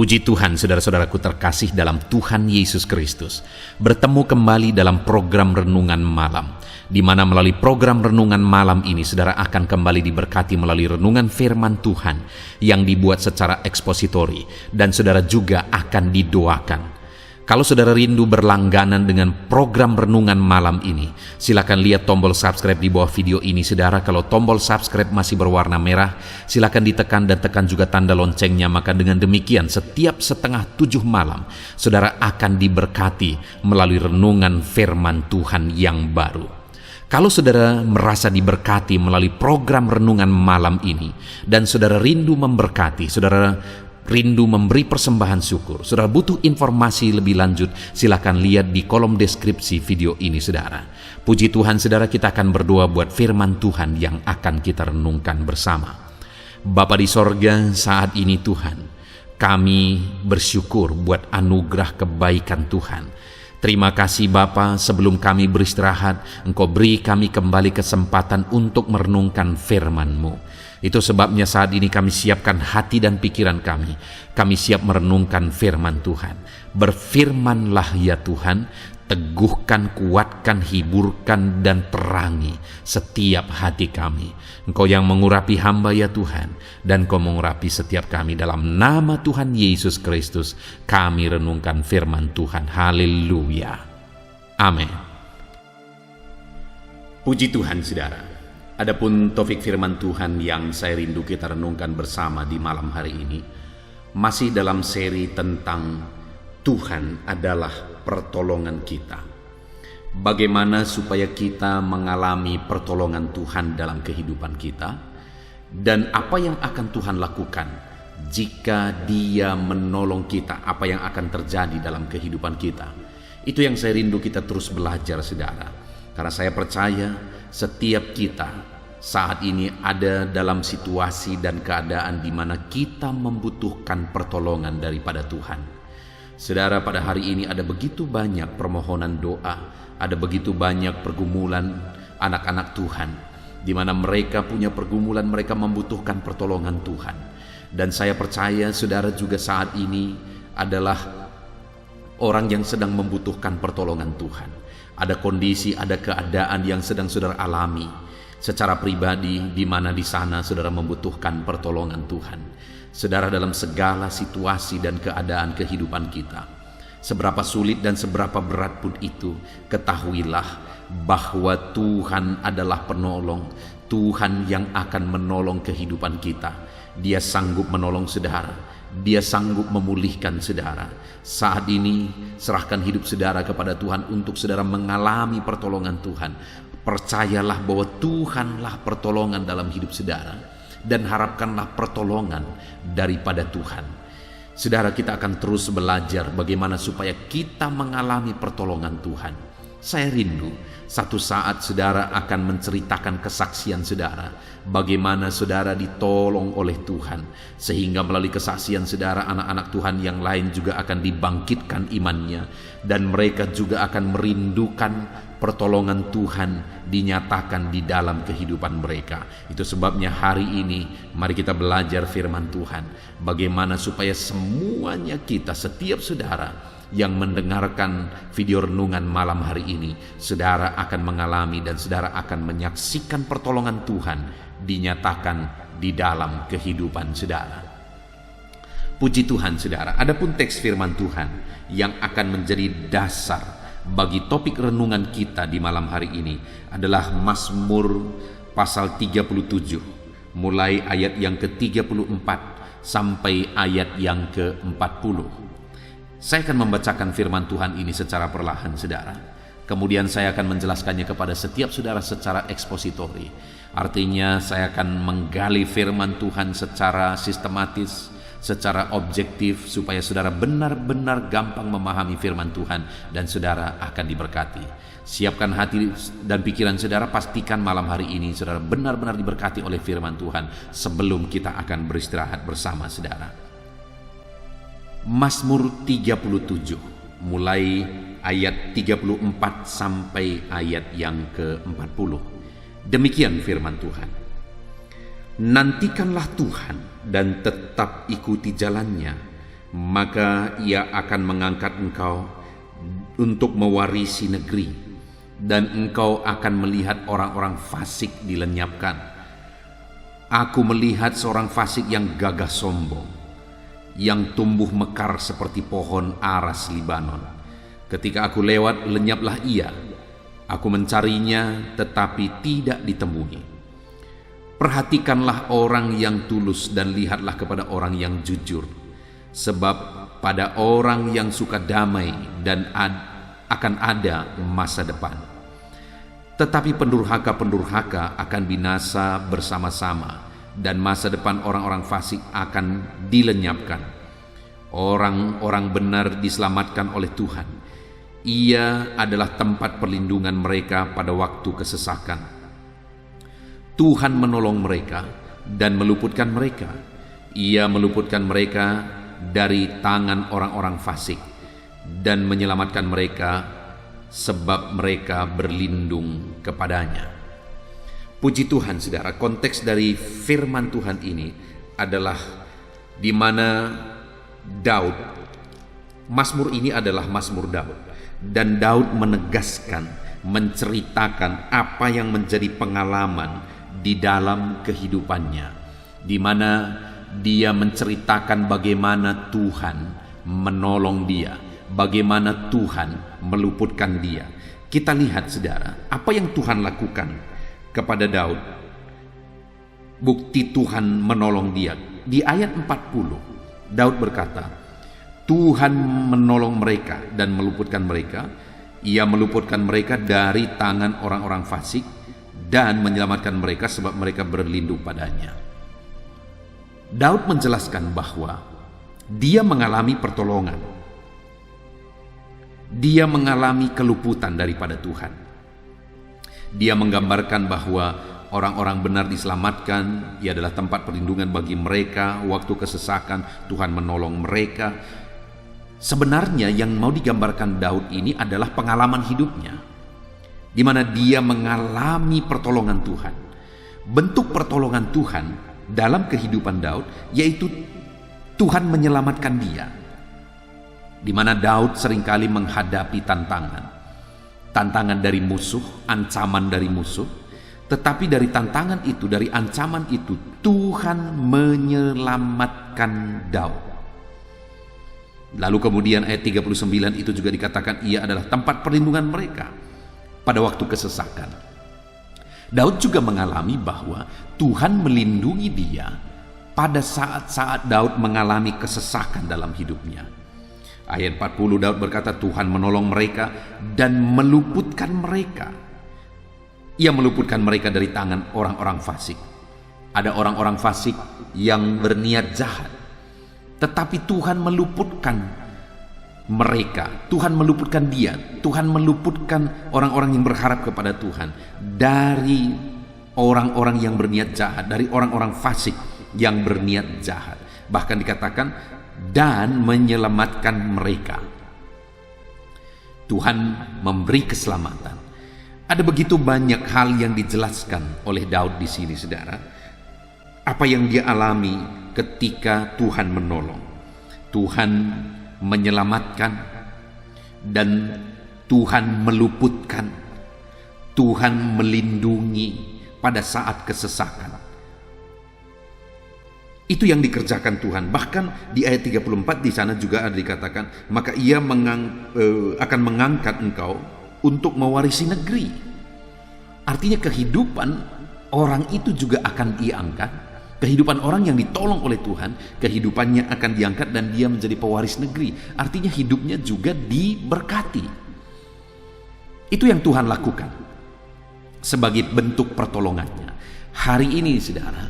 Puji Tuhan, saudara-saudaraku terkasih dalam Tuhan Yesus Kristus. Bertemu kembali dalam program Renungan Malam, di mana melalui program Renungan Malam ini, saudara akan kembali diberkati melalui renungan firman Tuhan yang dibuat secara ekspositori, dan saudara juga akan didoakan. Kalau saudara rindu berlangganan dengan program Renungan Malam ini, silakan lihat tombol subscribe di bawah video ini, saudara. Kalau tombol subscribe masih berwarna merah, silakan ditekan dan tekan juga tanda loncengnya. Maka dengan demikian, setiap 6:30 malam, saudara akan diberkati melalui renungan firman Tuhan yang baru. Kalau saudara merasa diberkati melalui program Renungan Malam ini, dan saudara rindu memberkati, saudara rindu memberi persembahan syukur, saudara butuh informasi lebih lanjut, silakan lihat di kolom deskripsi video ini, saudara. Puji Tuhan, saudara, kita akan berdoa buat firman Tuhan yang akan kita renungkan bersama. Bapa di sorga, saat ini Tuhan, kami bersyukur buat anugerah kebaikan Tuhan. Terima kasih Bapa, sebelum kami beristirahat, Engkau beri kami kembali kesempatan untuk merenungkan firman-Mu. Itu sebabnya saat ini kami siapkan hati dan pikiran kami. Kami siap merenungkan firman Tuhan. Berfirmanlah ya Tuhan, teguhkan, kuatkan, hiburkan, dan terangi setiap hati kami. Engkau yang mengurapi hamba ya Tuhan, dan Engkau mengurapi setiap kami. Dalam nama Tuhan Yesus Kristus, kami renungkan firman Tuhan. Haleluya. Amin. Puji Tuhan, saudara. Adapun topik firman Tuhan yang saya rindu kita renungkan bersama di malam hari ini, masih dalam seri tentang Tuhan adalah pertolongan kita. Bagaimana supaya kita mengalami pertolongan Tuhan dalam kehidupan kita, dan apa yang akan Tuhan lakukan jika Dia menolong kita, apa yang akan terjadi dalam kehidupan kita. Itu yang saya rindu kita terus belajar, saudara. Karena saya percaya setiap kita saat ini ada dalam situasi dan keadaan di mana kita membutuhkan pertolongan daripada Tuhan. Saudara, pada hari ini ada begitu banyak permohonan doa, ada begitu banyak pergumulan anak-anak Tuhan, di mana mereka punya pergumulan, mereka membutuhkan pertolongan Tuhan. Dan saya percaya saudara juga saat ini adalah orang yang sedang membutuhkan pertolongan Tuhan. Ada kondisi, ada keadaan yang sedang saudara alami secara pribadi, di mana di sana saudara membutuhkan pertolongan Tuhan. Saudara, dalam segala situasi dan keadaan kehidupan kita, seberapa sulit dan seberapa berat pun itu, ketahuilah bahwa Tuhan adalah penolong. Tuhan yang akan menolong kehidupan kita. Dia sanggup menolong saudara. Dia sanggup memulihkan saudara. Saat ini serahkan hidup saudara kepada Tuhan untuk saudara mengalami pertolongan Tuhan. Percayalah bahwa Tuhanlah pertolongan dalam hidup saudara, dan harapkanlah pertolongan daripada Tuhan. Saudara, kita akan terus belajar bagaimana supaya kita mengalami pertolongan Tuhan. Saya rindu satu saat saudara akan menceritakan kesaksian saudara, bagaimana saudara ditolong oleh Tuhan, sehingga melalui kesaksian saudara anak-anak Tuhan yang lain juga akan dibangkitkan imannya, dan mereka juga akan merindukan pertolongan Tuhan dinyatakan di dalam kehidupan mereka. Itu sebabnya hari ini mari kita belajar firman Tuhan, bagaimana supaya semuanya kita, setiap saudara yang mendengarkan video renungan malam hari ini, saudara akan mengalami dan saudara akan menyaksikan pertolongan Tuhan dinyatakan di dalam kehidupan saudara. Puji Tuhan, saudara. Adapun teks firman Tuhan yang akan menjadi dasar bagi topik renungan kita di malam hari ini adalah Mazmur pasal 37, mulai ayat yang ke-34 sampai ayat yang ke-40. Saya akan membacakan firman Tuhan ini secara perlahan, saudara. Kemudian saya akan menjelaskannya kepada setiap saudara secara ekspositori. Artinya saya akan menggali firman Tuhan secara sistematis, secara objektif, supaya saudara benar-benar gampang memahami firman Tuhan dan saudara akan diberkati. Siapkan hati dan pikiran saudara, pastikan malam hari ini saudara benar-benar diberkati oleh firman Tuhan sebelum kita akan beristirahat bersama saudara. Mazmur 37 mulai ayat 34 sampai ayat yang ke-40. Demikian firman Tuhan. Nantikanlah Tuhan dan tetap ikuti jalannya, maka ia akan mengangkat engkau untuk mewarisi negeri, dan engkau akan melihat orang-orang fasik dilenyapkan. Aku melihat seorang fasik yang gagah sombong, yang tumbuh mekar seperti pohon aras Libanon. Ketika aku lewat, lenyaplah ia. Aku mencarinya, tetapi tidak ditemui. Perhatikanlah orang yang tulus dan lihatlah kepada orang yang jujur. Sebab pada orang yang suka damai dan akan ada masa depan. Tetapi pendurhaka-pendurhaka akan binasa bersama-sama, dan masa depan orang-orang fasik akan dilenyapkan. Orang-orang benar diselamatkan oleh Tuhan. Ia adalah tempat perlindungan mereka pada waktu kesesakan. Tuhan menolong mereka dan meluputkan mereka. Ia meluputkan mereka dari tangan orang-orang fasik dan menyelamatkan mereka sebab mereka berlindung kepadanya. Puji Tuhan, saudara, konteks dari firman Tuhan ini adalah di mana Daud, Mazmur ini adalah Mazmur Daud, dan Daud menegaskan, menceritakan apa yang menjadi pengalaman di dalam kehidupannya, di mana dia menceritakan bagaimana Tuhan menolong dia, bagaimana Tuhan meluputkan dia. Kita lihat, saudara, apa yang Tuhan lakukan kepada Daud. Bukti Tuhan menolong dia. Di ayat 40, Daud berkata, Tuhan menolong mereka dan meluputkan mereka. Ia meluputkan mereka dari tangan orang-orang fasik dan menyelamatkan mereka sebab mereka berlindung padanya. Daud menjelaskan bahwa dia mengalami pertolongan. Dia mengalami keluputan daripada Tuhan. Dia menggambarkan bahwa orang-orang benar diselamatkan. Ia adalah tempat perlindungan bagi mereka. Waktu kesesakan, Tuhan menolong mereka. Sebenarnya yang mau digambarkan Daud ini adalah pengalaman hidupnya, di mana dia mengalami pertolongan Tuhan. Bentuk pertolongan Tuhan dalam kehidupan Daud yaitu Tuhan menyelamatkan dia, di mana Daud seringkali menghadapi tantangan dari musuh, ancaman dari musuh. Tetapi dari tantangan itu, dari ancaman itu, Tuhan menyelamatkan Daud. Lalu kemudian ayat 39 itu juga dikatakan ia adalah tempat perlindungan mereka pada waktu kesesakan. Daud juga mengalami bahwa Tuhan melindungi dia pada saat-saat Daud mengalami kesesakan dalam hidupnya. Ayat 40 Daud berkata, Tuhan menolong mereka dan meluputkan mereka. Ia meluputkan mereka dari tangan orang-orang fasik. Ada orang-orang fasik yang berniat jahat, tetapi Tuhan meluputkan mereka. Tuhan meluputkan dia. Tuhan meluputkan orang-orang yang berharap kepada Tuhan dari orang-orang yang berniat jahat, dari orang-orang fasik yang berniat jahat. Bahkan dikatakan dan menyelamatkan mereka. Tuhan memberi keselamatan. Ada begitu banyak hal yang dijelaskan oleh Daud di sini, saudara. Apa yang dia alami ketika Tuhan menolong. Tuhan menyelamatkan dan Tuhan meluputkan. Tuhan melindungi pada saat kesesakan. Itu yang dikerjakan Tuhan. Bahkan di ayat 34 di sana juga ada dikatakan, maka ia akan mengangkat engkau untuk mewarisi negeri. Artinya kehidupan orang itu juga akan diangkat. Kehidupan orang yang ditolong oleh Tuhan, kehidupannya akan diangkat dan dia menjadi pewaris negeri. Artinya hidupnya juga diberkati. Itu yang Tuhan lakukan sebagai bentuk pertolongannya. Hari ini, saudara,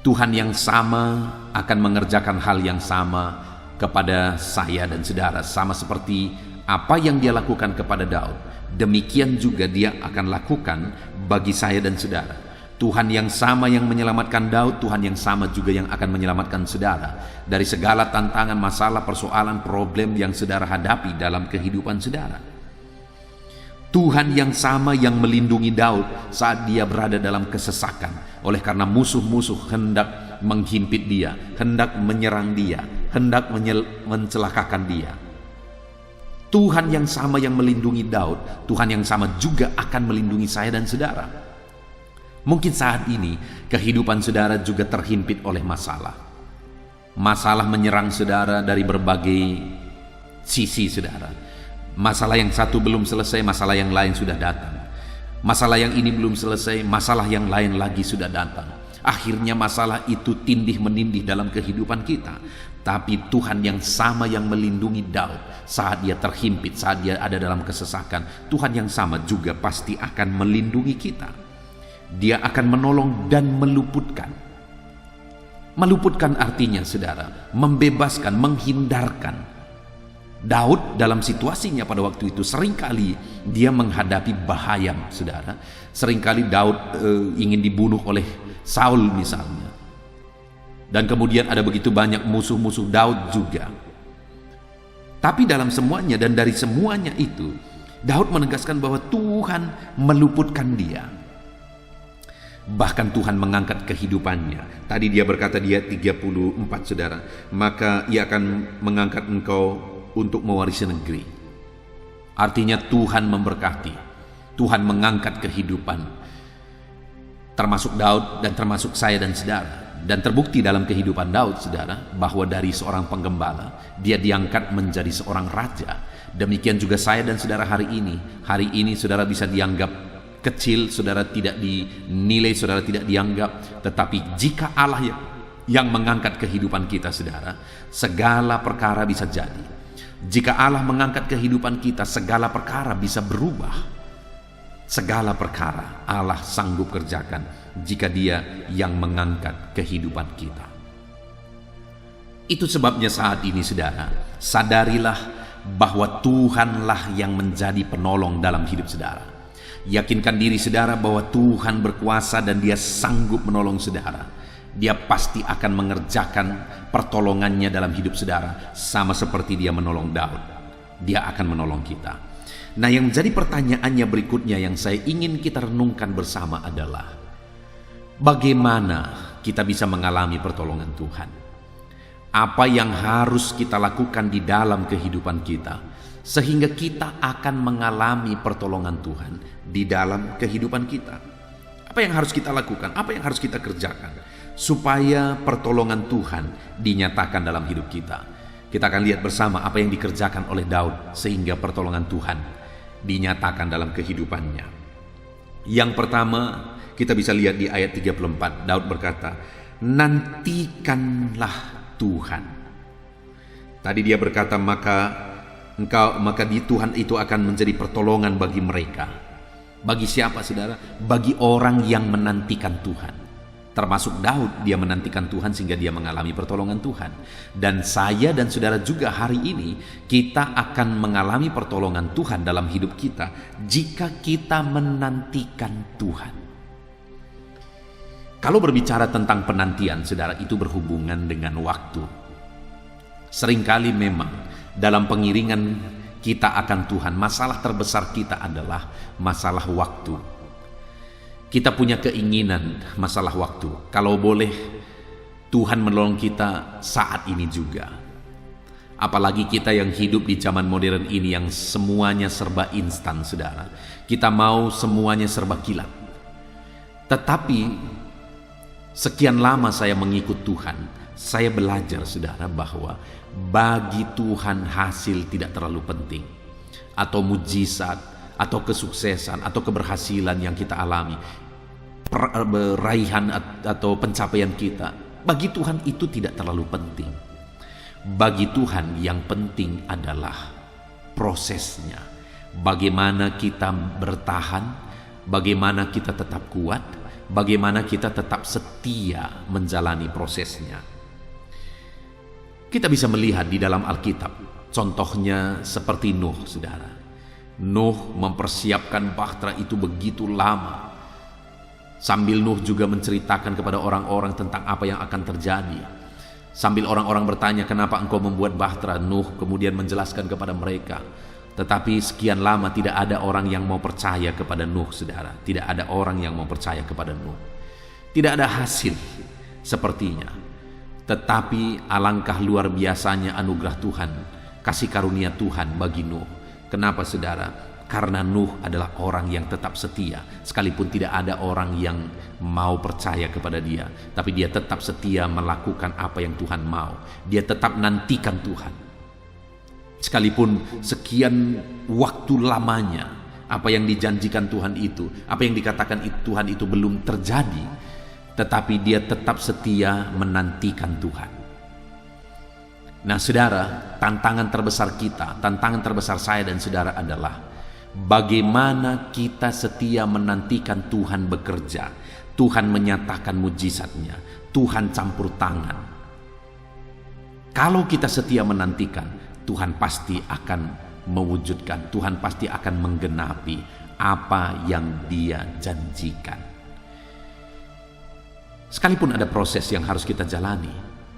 Tuhan yang sama akan mengerjakan hal yang sama kepada saya dan saudara. Sama seperti apa yang dia lakukan kepada Daud, demikian juga dia akan lakukan bagi saya dan saudara. Tuhan yang sama yang menyelamatkan Daud, Tuhan yang sama juga yang akan menyelamatkan saudara dari segala tantangan, masalah, persoalan, problem yang saudara hadapi dalam kehidupan saudara. Tuhan yang sama yang melindungi Daud saat dia berada dalam kesesakan, oleh karena musuh-musuh hendak menghimpit dia, hendak menyerang dia, hendak mencelakakan dia. Tuhan yang sama yang melindungi Daud, Tuhan yang sama juga akan melindungi saya dan saudara. Mungkin saat ini kehidupan saudara juga terhimpit oleh masalah. Masalah menyerang saudara dari berbagai sisi saudara. Masalah yang satu belum selesai, masalah yang lain sudah datang. Masalah yang ini belum selesai, masalah yang lain lagi sudah datang. Akhirnya masalah itu tindih menindih dalam kehidupan kita. Tapi Tuhan yang sama yang melindungi Daud saat dia terhimpit, saat dia ada dalam kesesakan, Tuhan yang sama juga pasti akan melindungi kita. Dia akan menolong dan meluputkan. Meluputkan artinya saudara, membebaskan, menghindarkan. Daud dalam situasinya pada waktu itu seringkali dia menghadapi bahaya saudara. Seringkali Daud ingin dibunuh oleh Saul misalnya. Dan kemudian ada begitu banyak musuh-musuh Daud juga. Tapi dalam semuanya dan dari semuanya itu, Daud menegaskan bahwa Tuhan meluputkan dia. Bahkan Tuhan mengangkat kehidupannya. Tadi dia berkata dia 34 saudara. Maka ia akan mengangkat engkau untuk mewarisi negeri. Artinya Tuhan memberkati. Tuhan mengangkat kehidupan. Termasuk Daud dan termasuk saya dan saudara. Dan terbukti dalam kehidupan Daud saudara, bahwa dari seorang penggembala dia diangkat menjadi seorang raja. Demikian juga saya dan saudara hari ini. Hari ini saudara bisa dianggap kecil, saudara tidak dinilai, saudara tidak dianggap. Tetapi jika Allah yang mengangkat kehidupan kita saudara, segala perkara bisa jadi. Jika Allah mengangkat kehidupan kita, segala perkara bisa berubah. Segala perkara Allah sanggup kerjakan jika Dia yang mengangkat kehidupan kita. Itu sebabnya saat ini saudara, sadarilah bahwa Tuhanlah yang menjadi penolong dalam hidup saudara. Yakinkan diri saudara bahwa Tuhan berkuasa dan Dia sanggup menolong saudara. Dia pasti akan mengerjakan pertolongannya dalam hidup saudara, sama seperti Dia menolong Daud. Dia akan menolong kita. Nah, yang menjadi pertanyaannya berikutnya yang saya ingin kita renungkan bersama adalah bagaimana kita bisa mengalami pertolongan Tuhan? Apa yang harus kita lakukan di dalam kehidupan kita sehingga kita akan mengalami pertolongan Tuhan di dalam kehidupan kita? Apa yang harus kita lakukan? Apa yang harus kita kerjakan supaya pertolongan Tuhan dinyatakan dalam hidup kita? Kita akan lihat bersama apa yang dikerjakan oleh Daud sehingga pertolongan Tuhan dinyatakan dalam kehidupannya. Yang pertama, kita bisa lihat di ayat 34. Daud berkata, "Nantikanlah Tuhan." Tadi dia berkata, maka di Tuhan itu akan menjadi pertolongan bagi mereka. Bagi siapa saudara? Bagi orang yang menantikan Tuhan. Termasuk Daud, dia menantikan Tuhan sehingga dia mengalami pertolongan Tuhan. Dan saya dan saudara juga hari ini, kita akan mengalami pertolongan Tuhan dalam hidup kita jika kita menantikan Tuhan. Kalau berbicara tentang penantian, saudara, itu berhubungan dengan waktu. Seringkali memang dalam pengiringan kita akan Tuhan, masalah terbesar kita adalah masalah waktu. Kita punya keinginan masalah waktu. Kalau boleh, Tuhan menolong kita saat ini juga. Apalagi kita yang hidup di zaman modern ini yang semuanya serba instan, saudara. Kita mau semuanya serba kilat. Tetapi sekian lama saya mengikut Tuhan, saya belajar, saudara, bahwa bagi Tuhan hasil tidak terlalu penting. Atau mujizat, atau kesuksesan, atau keberhasilan yang kita alami, raihan atau pencapaian kita, bagi Tuhan itu tidak terlalu penting. Bagi Tuhan yang penting adalah prosesnya. Bagaimana kita bertahan, bagaimana kita tetap kuat, bagaimana kita tetap setia menjalani prosesnya. Kita bisa melihat di dalam Alkitab, contohnya seperti Nuh, saudara. Nuh mempersiapkan bahtera itu begitu lama. Sambil Nuh juga menceritakan kepada orang-orang tentang apa yang akan terjadi. Sambil orang-orang bertanya, "Kenapa engkau membuat bahtera?" Nuh kemudian menjelaskan kepada mereka. Tetapi sekian lama tidak ada orang yang mau percaya kepada Nuh, saudara. Tidak ada orang yang mau percaya kepada Nuh. Tidak ada hasil sepertinya. Tetapi alangkah luar biasanya anugerah Tuhan, kasih karunia Tuhan bagi Nuh. Kenapa saudara? Karena Nuh adalah orang yang tetap setia. Sekalipun tidak ada orang yang mau percaya kepada dia, tapi dia tetap setia melakukan apa yang Tuhan mau. Dia tetap nantikan Tuhan. Sekalipun sekian waktu lamanya, apa yang dijanjikan Tuhan itu, apa yang dikatakan Tuhan itu belum terjadi, tetapi dia tetap setia menantikan Tuhan. Nah saudara, tantangan terbesar kita, tantangan terbesar saya dan saudara adalah bagaimana kita setia menantikan Tuhan bekerja, Tuhan menyatakan mujizatnya, Tuhan campur tangan. Kalau kita setia menantikan, Tuhan pasti akan mewujudkan, Tuhan pasti akan menggenapi apa yang Dia janjikan. Sekalipun ada proses yang harus kita jalani,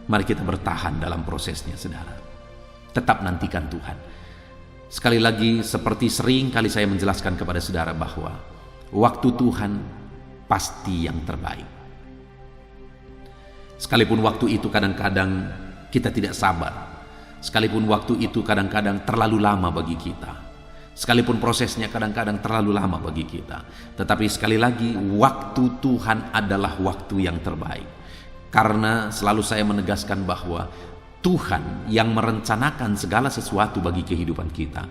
mari kita bertahan dalam prosesnya saudara. Tetap nantikan Tuhan. Sekali lagi, seperti sering kali saya menjelaskan kepada saudara bahwa waktu Tuhan pasti yang terbaik. Sekalipun waktu itu kadang-kadang kita tidak sabar, sekalipun waktu itu kadang-kadang terlalu lama bagi kita, sekalipun prosesnya kadang-kadang terlalu lama bagi kita, tetapi sekali lagi waktu Tuhan adalah waktu yang terbaik. Karena selalu saya menegaskan bahwa Tuhan yang merencanakan segala sesuatu bagi kehidupan kita.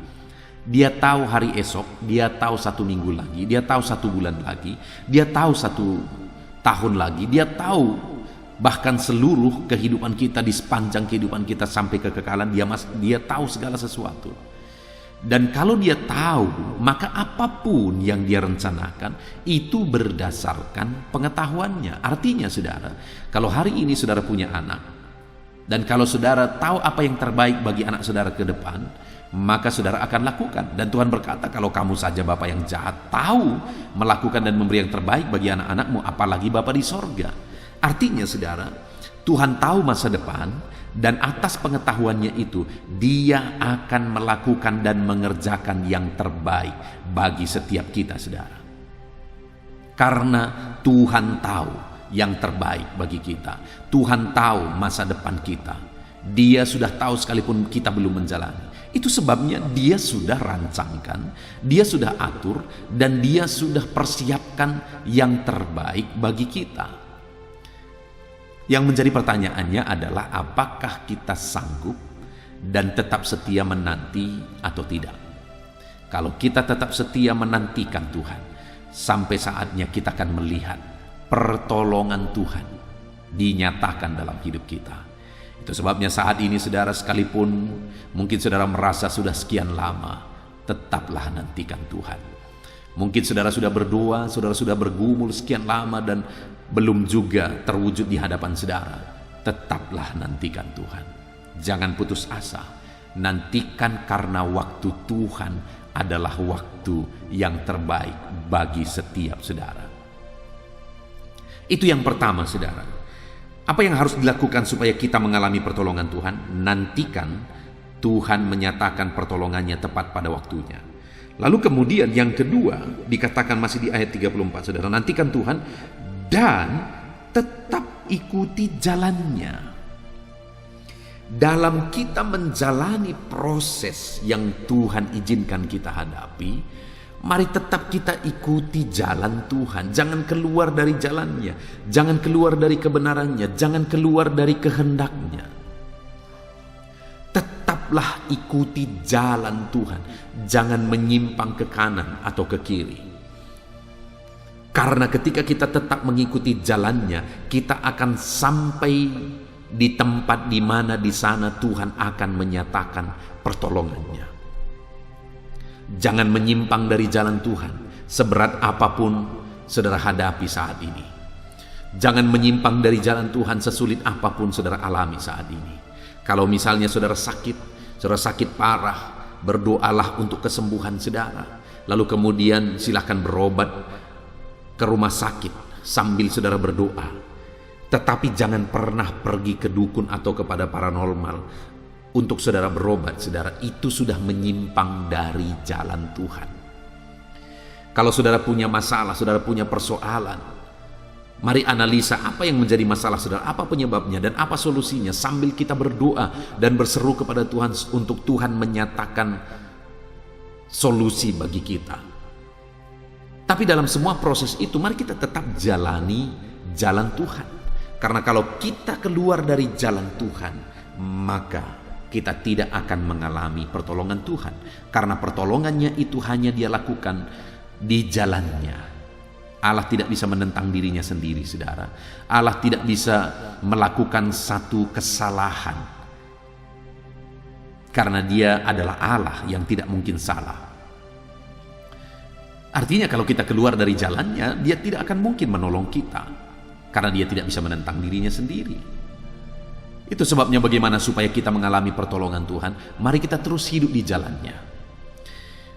Dia tahu hari esok, Dia tahu 1 minggu lagi, Dia tahu 1 bulan lagi, Dia tahu 1 tahun lagi, Dia tahu bahkan seluruh kehidupan kita di sepanjang kehidupan kita sampai kekekalan. Dia tahu segala sesuatu. Dan kalau Dia tahu, maka apapun yang Dia rencanakan itu berdasarkan pengetahuannya. Artinya saudara, kalau hari ini saudara punya anak, dan kalau saudara tahu apa yang terbaik bagi anak saudara ke depan, maka saudara akan lakukan. Dan Tuhan berkata, kalau kamu saja Bapa yang jahat tahu melakukan dan memberi yang terbaik bagi anak-anakmu, apalagi Bapa di sorga. Artinya saudara, Tuhan tahu masa depan, dan atas pengetahuannya itu Dia akan melakukan dan mengerjakan yang terbaik bagi setiap kita saudara. Karena Tuhan tahu yang terbaik bagi kita, Tuhan tahu masa depan kita, Dia sudah tahu sekalipun kita belum menjalani. Itu sebabnya Dia sudah rancangkan, Dia sudah atur, dan Dia sudah persiapkan yang terbaik bagi kita. Yang menjadi pertanyaannya adalah apakah kita sanggup dan tetap setia menanti atau tidak. Kalau kita tetap setia menantikan Tuhan, sampai saatnya kita akan melihat pertolongan Tuhan dinyatakan dalam hidup kita. Itu sebabnya saat ini saudara, sekalipun mungkin saudara merasa sudah sekian lama, tetaplah nantikan Tuhan. Mungkin saudara sudah berdoa, saudara sudah bergumul sekian lama dan belum juga terwujud di hadapan saudara. Tetaplah nantikan Tuhan. Jangan putus asa. Nantikan karena waktu Tuhan adalah waktu yang terbaik bagi setiap saudara. Itu yang pertama saudara. Apa yang harus dilakukan supaya kita mengalami pertolongan Tuhan? Nantikan Tuhan menyatakan pertolongannya tepat pada waktunya. Lalu kemudian yang kedua dikatakan masih di ayat 34 saudara, nantikan Tuhan dan tetap ikuti jalannya. Dalam kita menjalani proses yang Tuhan izinkan kita hadapi, mari tetap kita ikuti jalan Tuhan. Jangan keluar dari jalannya, jangan keluar dari kebenarannya, jangan keluar dari kehendaknya. Tetaplah ikuti jalan Tuhan, jangan menyimpang ke kanan atau ke kiri. Karena ketika kita tetap mengikuti jalannya, kita akan sampai di tempat di mana di sana Tuhan akan menyatakan pertolongannya. Jangan menyimpang dari jalan Tuhan, seberat apapun saudara hadapi saat ini. Jangan menyimpang dari jalan Tuhan, sesulit apapun saudara alami saat ini. Kalau misalnya saudara sakit parah, berdoalah untuk kesembuhan saudara. Lalu kemudian silakan berobat ke rumah sakit sambil saudara berdoa. Tetapi jangan pernah pergi ke dukun atau kepada paranormal untuk saudara berobat. Saudara, itu sudah menyimpang dari jalan Tuhan. Kalau saudara punya masalah, saudara punya persoalan, Mari analisa apa yang menjadi masalah saudara, apa penyebabnya dan apa solusinya, sambil kita berdoa dan berseru kepada Tuhan untuk Tuhan menyatakan solusi bagi kita. Tapi dalam semua proses itu mari kita tetap jalani jalan Tuhan. Karena kalau kita keluar dari jalan Tuhan, maka kita tidak akan mengalami pertolongan Tuhan. Karena pertolongannya itu hanya Dia lakukan di jalannya. Allah tidak bisa menentang dirinya sendiri, saudara. Allah tidak bisa melakukan satu kesalahan. Karena Dia adalah Allah yang tidak mungkin salah. Artinya kalau kita keluar dari jalannya, Dia tidak akan mungkin menolong kita. Karena Dia tidak bisa menentang dirinya sendiri. Itu sebabnya bagaimana supaya kita mengalami pertolongan Tuhan, mari kita terus hidup di jalannya.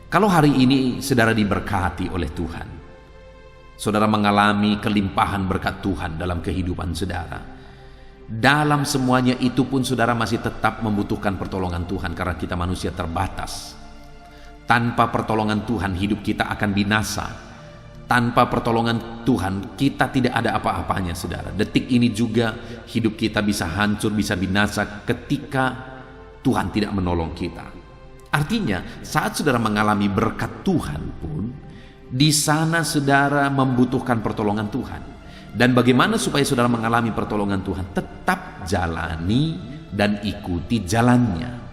Kalau hari ini saudara diberkati oleh Tuhan, saudara mengalami kelimpahan berkat Tuhan dalam kehidupan saudara, dalam semuanya itu pun saudara masih tetap membutuhkan pertolongan Tuhan karena kita manusia terbatas. Tanpa pertolongan Tuhan hidup kita akan binasa. Tanpa pertolongan Tuhan kita tidak ada apa-apanya, saudara. Detik ini juga hidup kita bisa hancur, bisa binasa ketika Tuhan tidak menolong kita. Artinya saat saudara mengalami berkat Tuhan pun, di sana saudara membutuhkan pertolongan Tuhan. Dan bagaimana supaya saudara mengalami pertolongan Tuhan? Tetap jalani dan ikuti jalannya.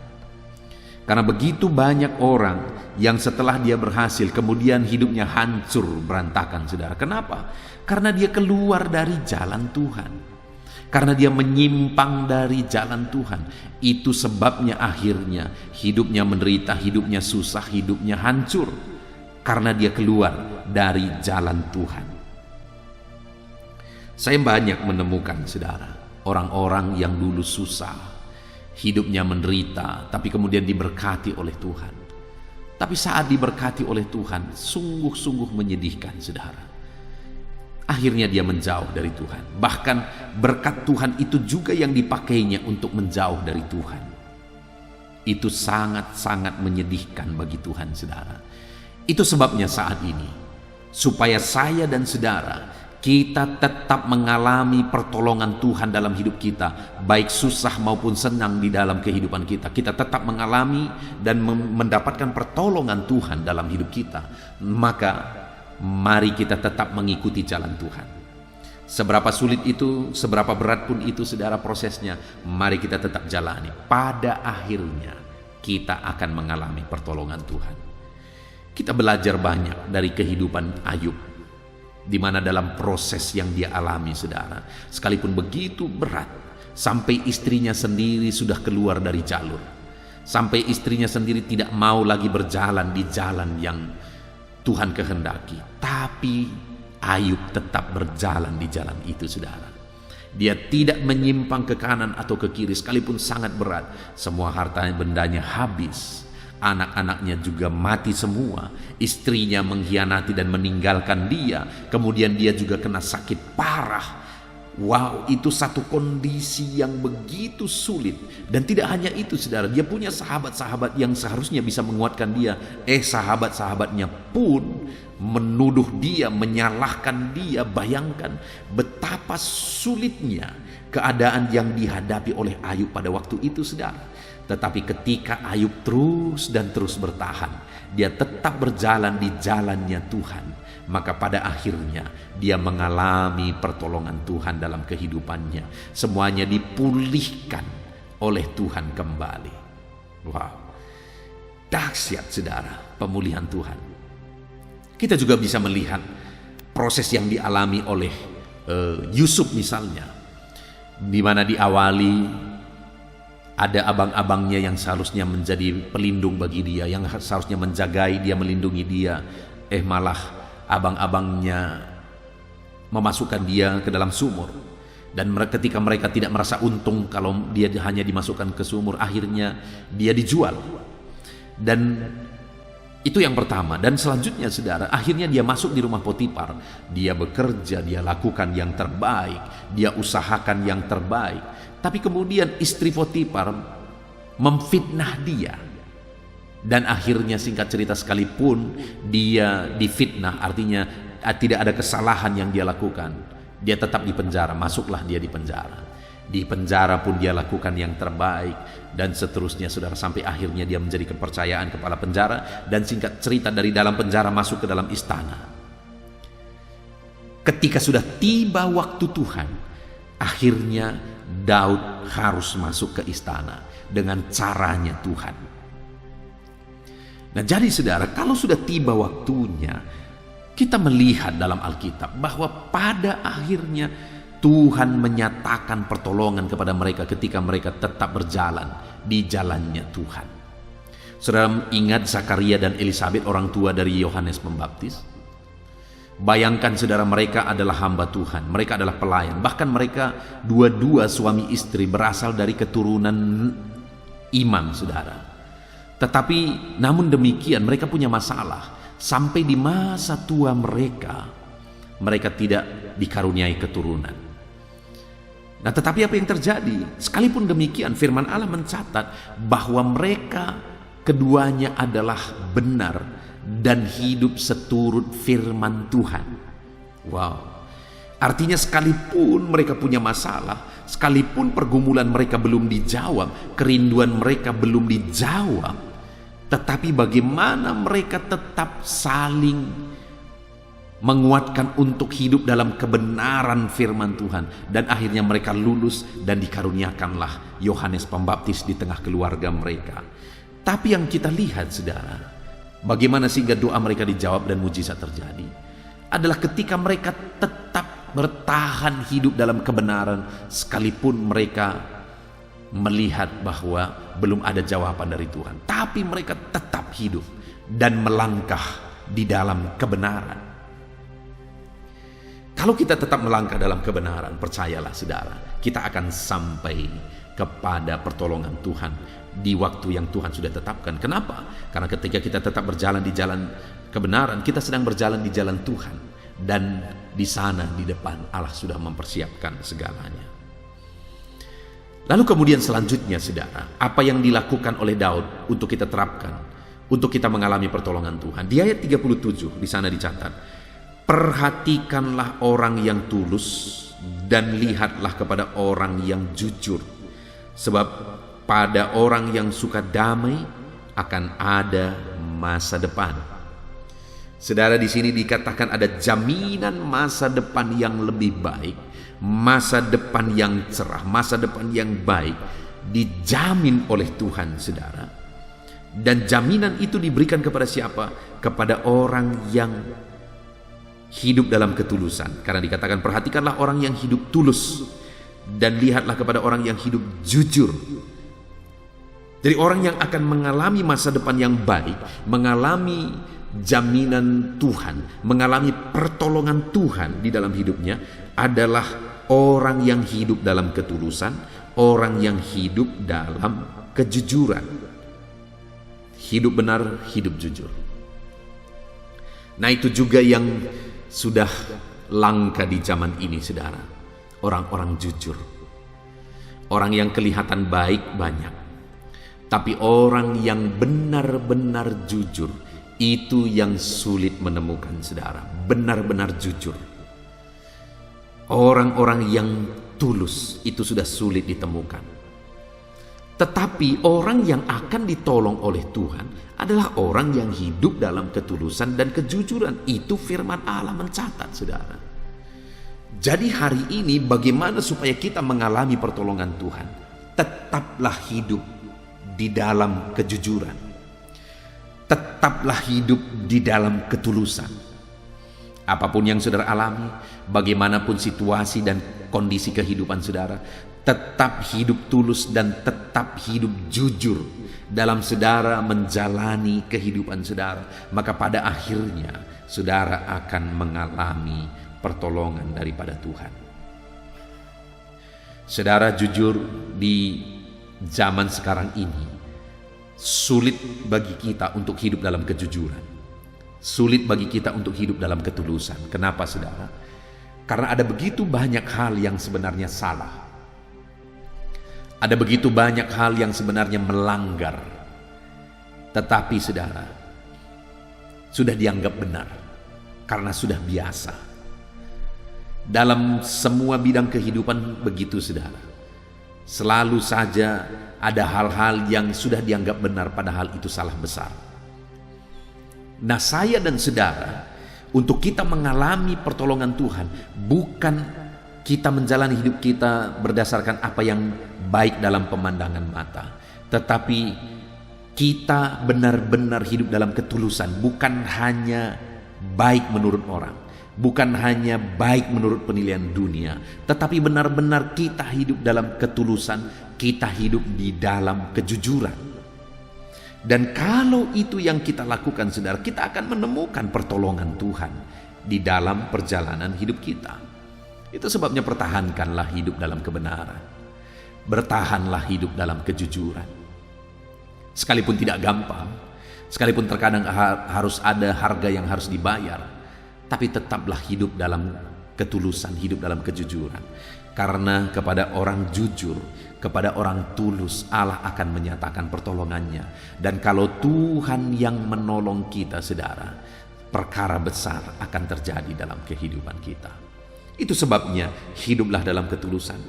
Karena begitu banyak orang yang setelah dia berhasil kemudian hidupnya hancur berantakan, saudara. Kenapa? Karena dia keluar dari jalan Tuhan. Karena dia menyimpang dari jalan Tuhan. Itu sebabnya akhirnya hidupnya menderita, hidupnya susah, hidupnya hancur. Karena dia keluar dari jalan Tuhan. Saya banyak menemukan, saudara, orang-orang yang dulu susah, hidupnya menderita, tapi kemudian diberkati oleh Tuhan. Tapi saat diberkati oleh Tuhan, sungguh-sungguh menyedihkan, saudara. Akhirnya dia menjauh dari Tuhan. Bahkan berkat Tuhan itu juga yang dipakainya untuk menjauh dari Tuhan. Itu sangat-sangat menyedihkan bagi Tuhan, saudara. Itu sebabnya saat ini, supaya saya dan saudara kita tetap mengalami pertolongan Tuhan dalam hidup kita, baik susah maupun senang di dalam kehidupan kita. Kita tetap mengalami dan mendapatkan pertolongan Tuhan dalam hidup kita. Maka mari kita tetap mengikuti jalan Tuhan. Seberapa sulit itu, seberapa berat pun itu, saudara, prosesnya, mari kita tetap jalani. Pada akhirnya kita akan mengalami pertolongan Tuhan. Kita belajar banyak dari kehidupan Ayub, di mana dalam proses yang dia alami, saudara, sekalipun begitu berat, sampai istrinya sendiri sudah keluar dari jalur, sampai istrinya sendiri tidak mau lagi berjalan di jalan yang Tuhan kehendaki, tapi Ayub tetap berjalan di jalan itu, saudara. Dia tidak menyimpang ke kanan atau ke kiri, sekalipun sangat berat. Semua harta bendanya habis, anak-anaknya juga mati semua, istrinya mengkhianati dan meninggalkan dia, kemudian dia juga kena sakit parah. Wow, itu satu kondisi yang begitu sulit. Dan tidak hanya itu, saudara, dia punya sahabat-sahabat yang seharusnya bisa menguatkan dia. Sahabat-sahabatnya pun menuduh dia, menyalahkan dia. Bayangkan betapa sulitnya keadaan yang dihadapi oleh Ayub pada waktu itu, saudara. Tetapi ketika Ayub terus dan terus bertahan, dia tetap berjalan di jalannya Tuhan, maka pada akhirnya dia mengalami pertolongan Tuhan dalam kehidupannya. Semuanya dipulihkan oleh Tuhan kembali. Wow, dahsyat, saudara, pemulihan Tuhan. Kita juga bisa melihat proses yang dialami oleh Yusuf misalnya, di mana diawali ada abang-abangnya yang seharusnya menjadi pelindung bagi dia, yang seharusnya menjagai dia, melindungi dia. Malah abang-abangnya memasukkan dia ke dalam sumur. Dan ketika mereka tidak merasa untung kalau dia hanya dimasukkan ke sumur, akhirnya dia dijual. Dan itu yang pertama. Dan selanjutnya, saudara, akhirnya dia masuk di rumah Potifar. Dia bekerja, dia lakukan yang terbaik, dia usahakan yang terbaik. Tapi kemudian istri Potifar memfitnah dia. Dan akhirnya, singkat cerita, sekalipun dia difitnah, artinya tidak ada kesalahan yang dia lakukan, Dia tetap di penjara, masuklah dia di penjara. Di penjara pun dia lakukan yang terbaik, dan seterusnya saudara, sampai akhirnya dia menjadi kepercayaan kepala penjara, dan singkat cerita dari dalam penjara masuk ke dalam istana. Ketika sudah tiba waktu Tuhan, akhirnya Daud harus masuk ke istana dengan caranya Tuhan. Nah, jadi saudara, kalau sudah tiba waktunya, kita melihat dalam Alkitab bahwa pada akhirnya Tuhan menyatakan pertolongan kepada mereka ketika mereka tetap berjalan di jalannya Tuhan. Saudara ingat Zakaria dan Elisabet, orang tua dari Yohanes Pembaptis? Bayangkan saudara, mereka adalah hamba Tuhan, mereka adalah pelayan. Bahkan mereka dua-dua suami istri berasal dari keturunan imam saudara. Tetapi namun demikian mereka punya masalah. Sampai di masa tua mereka tidak dikaruniai keturunan. Nah, tetapi apa yang terjadi? Sekalipun demikian, firman Allah mencatat bahwa mereka keduanya adalah benar dan hidup seturut firman Tuhan. Wow. Artinya sekalipun mereka punya masalah, sekalipun pergumulan mereka belum dijawab, kerinduan mereka belum dijawab, tetapi bagaimana mereka tetap saling menguatkan untuk hidup dalam kebenaran firman Tuhan, dan akhirnya mereka lulus dan dikaruniakanlah Yohanes Pembaptis di tengah keluarga mereka. Tapi yang kita lihat saudara, bagaimana sehingga doa mereka dijawab dan mujizat terjadi, adalah ketika mereka tetap bertahan hidup dalam kebenaran sekalipun mereka melihat bahwa belum ada jawaban dari Tuhan, tapi mereka tetap hidup dan melangkah di dalam kebenaran. Kalau kita tetap melangkah dalam kebenaran, percayalah saudara, kita akan sampai kepada pertolongan Tuhan di waktu yang Tuhan sudah tetapkan. Kenapa? Karena ketika kita tetap berjalan di jalan kebenaran, kita sedang berjalan di jalan Tuhan, dan di sana di depan Allah sudah mempersiapkan segalanya. Lalu kemudian selanjutnya saudara, apa yang dilakukan oleh Daud untuk kita terapkan, untuk kita mengalami pertolongan Tuhan? Di ayat 37 di sana dicatat, perhatikanlah orang yang tulus dan lihatlah kepada orang yang jujur, sebab pada orang yang suka damai akan ada masa depan. Saudara, di sini dikatakan ada jaminan masa depan yang lebih baik, masa depan yang cerah, masa depan yang baik dijamin oleh Tuhan saudara. Dan jaminan itu diberikan kepada siapa? Kepada orang yang hidup dalam ketulusan. Karena dikatakan perhatikanlah orang yang hidup tulus dan lihatlah kepada orang yang hidup jujur. Jadi orang yang akan mengalami masa depan yang baik, mengalami jaminan Tuhan, mengalami pertolongan Tuhan di dalam hidupnya adalah orang yang hidup dalam ketulusan, orang yang hidup dalam kejujuran. Hidup benar, hidup jujur. Nah, itu juga yang sudah langka di zaman ini saudara, orang-orang jujur. Orang yang kelihatan baik banyak, tapi orang yang benar-benar jujur itu yang sulit menemukan saudara, benar-benar jujur. Orang-orang yang tulus itu sudah sulit ditemukan. Tetapi orang yang akan ditolong oleh Tuhan adalah orang yang hidup dalam ketulusan dan kejujuran. Itu firman Allah mencatat saudara. Jadi hari ini bagaimana supaya kita mengalami pertolongan Tuhan? Tetaplah hidup di dalam kejujuran. Tetaplah hidup di dalam ketulusan. Apapun yang saudara alami, bagaimanapun situasi dan kondisi kehidupan saudara, tetap hidup tulus dan tetap hidup jujur dalam saudara menjalani kehidupan saudara. Maka pada akhirnya saudara akan mengalami pertolongan daripada Tuhan. Saudara, jujur di zaman sekarang ini sulit bagi kita untuk hidup dalam kejujuran. Sulit bagi kita untuk hidup dalam ketulusan. Kenapa saudara? Karena ada begitu banyak hal yang sebenarnya salah. Ada begitu banyak hal yang sebenarnya melanggar. Tetapi saudara, sudah dianggap benar karena sudah biasa. Dalam semua bidang kehidupan begitu, saudara. Selalu saja ada hal-hal yang sudah dianggap benar padahal itu salah besar. Nah, saya dan saudara, untuk kita mengalami pertolongan Tuhan, bukan kita menjalani hidup kita berdasarkan apa yang baik dalam pemandangan mata, tetapi kita benar-benar hidup dalam ketulusan, bukan hanya baik menurut orang, bukan hanya baik menurut penilaian dunia, tetapi benar-benar kita hidup dalam ketulusan, kita hidup di dalam kejujuran. Dan kalau itu yang kita lakukan, saudara, kita akan menemukan pertolongan Tuhan di dalam perjalanan hidup kita. Itu sebabnya pertahankanlah hidup dalam kebenaran, bertahanlah hidup dalam kejujuran. Sekalipun tidak gampang, sekalipun terkadang harus ada harga yang harus dibayar, tapi tetaplah hidup dalam ketulusan, hidup dalam kejujuran. Karena kepada orang jujur, kepada orang tulus, Allah akan menyatakan pertolongannya. Dan kalau Tuhan yang menolong kita, saudara, perkara besar akan terjadi dalam kehidupan kita. Itu sebabnya hiduplah dalam ketulusan,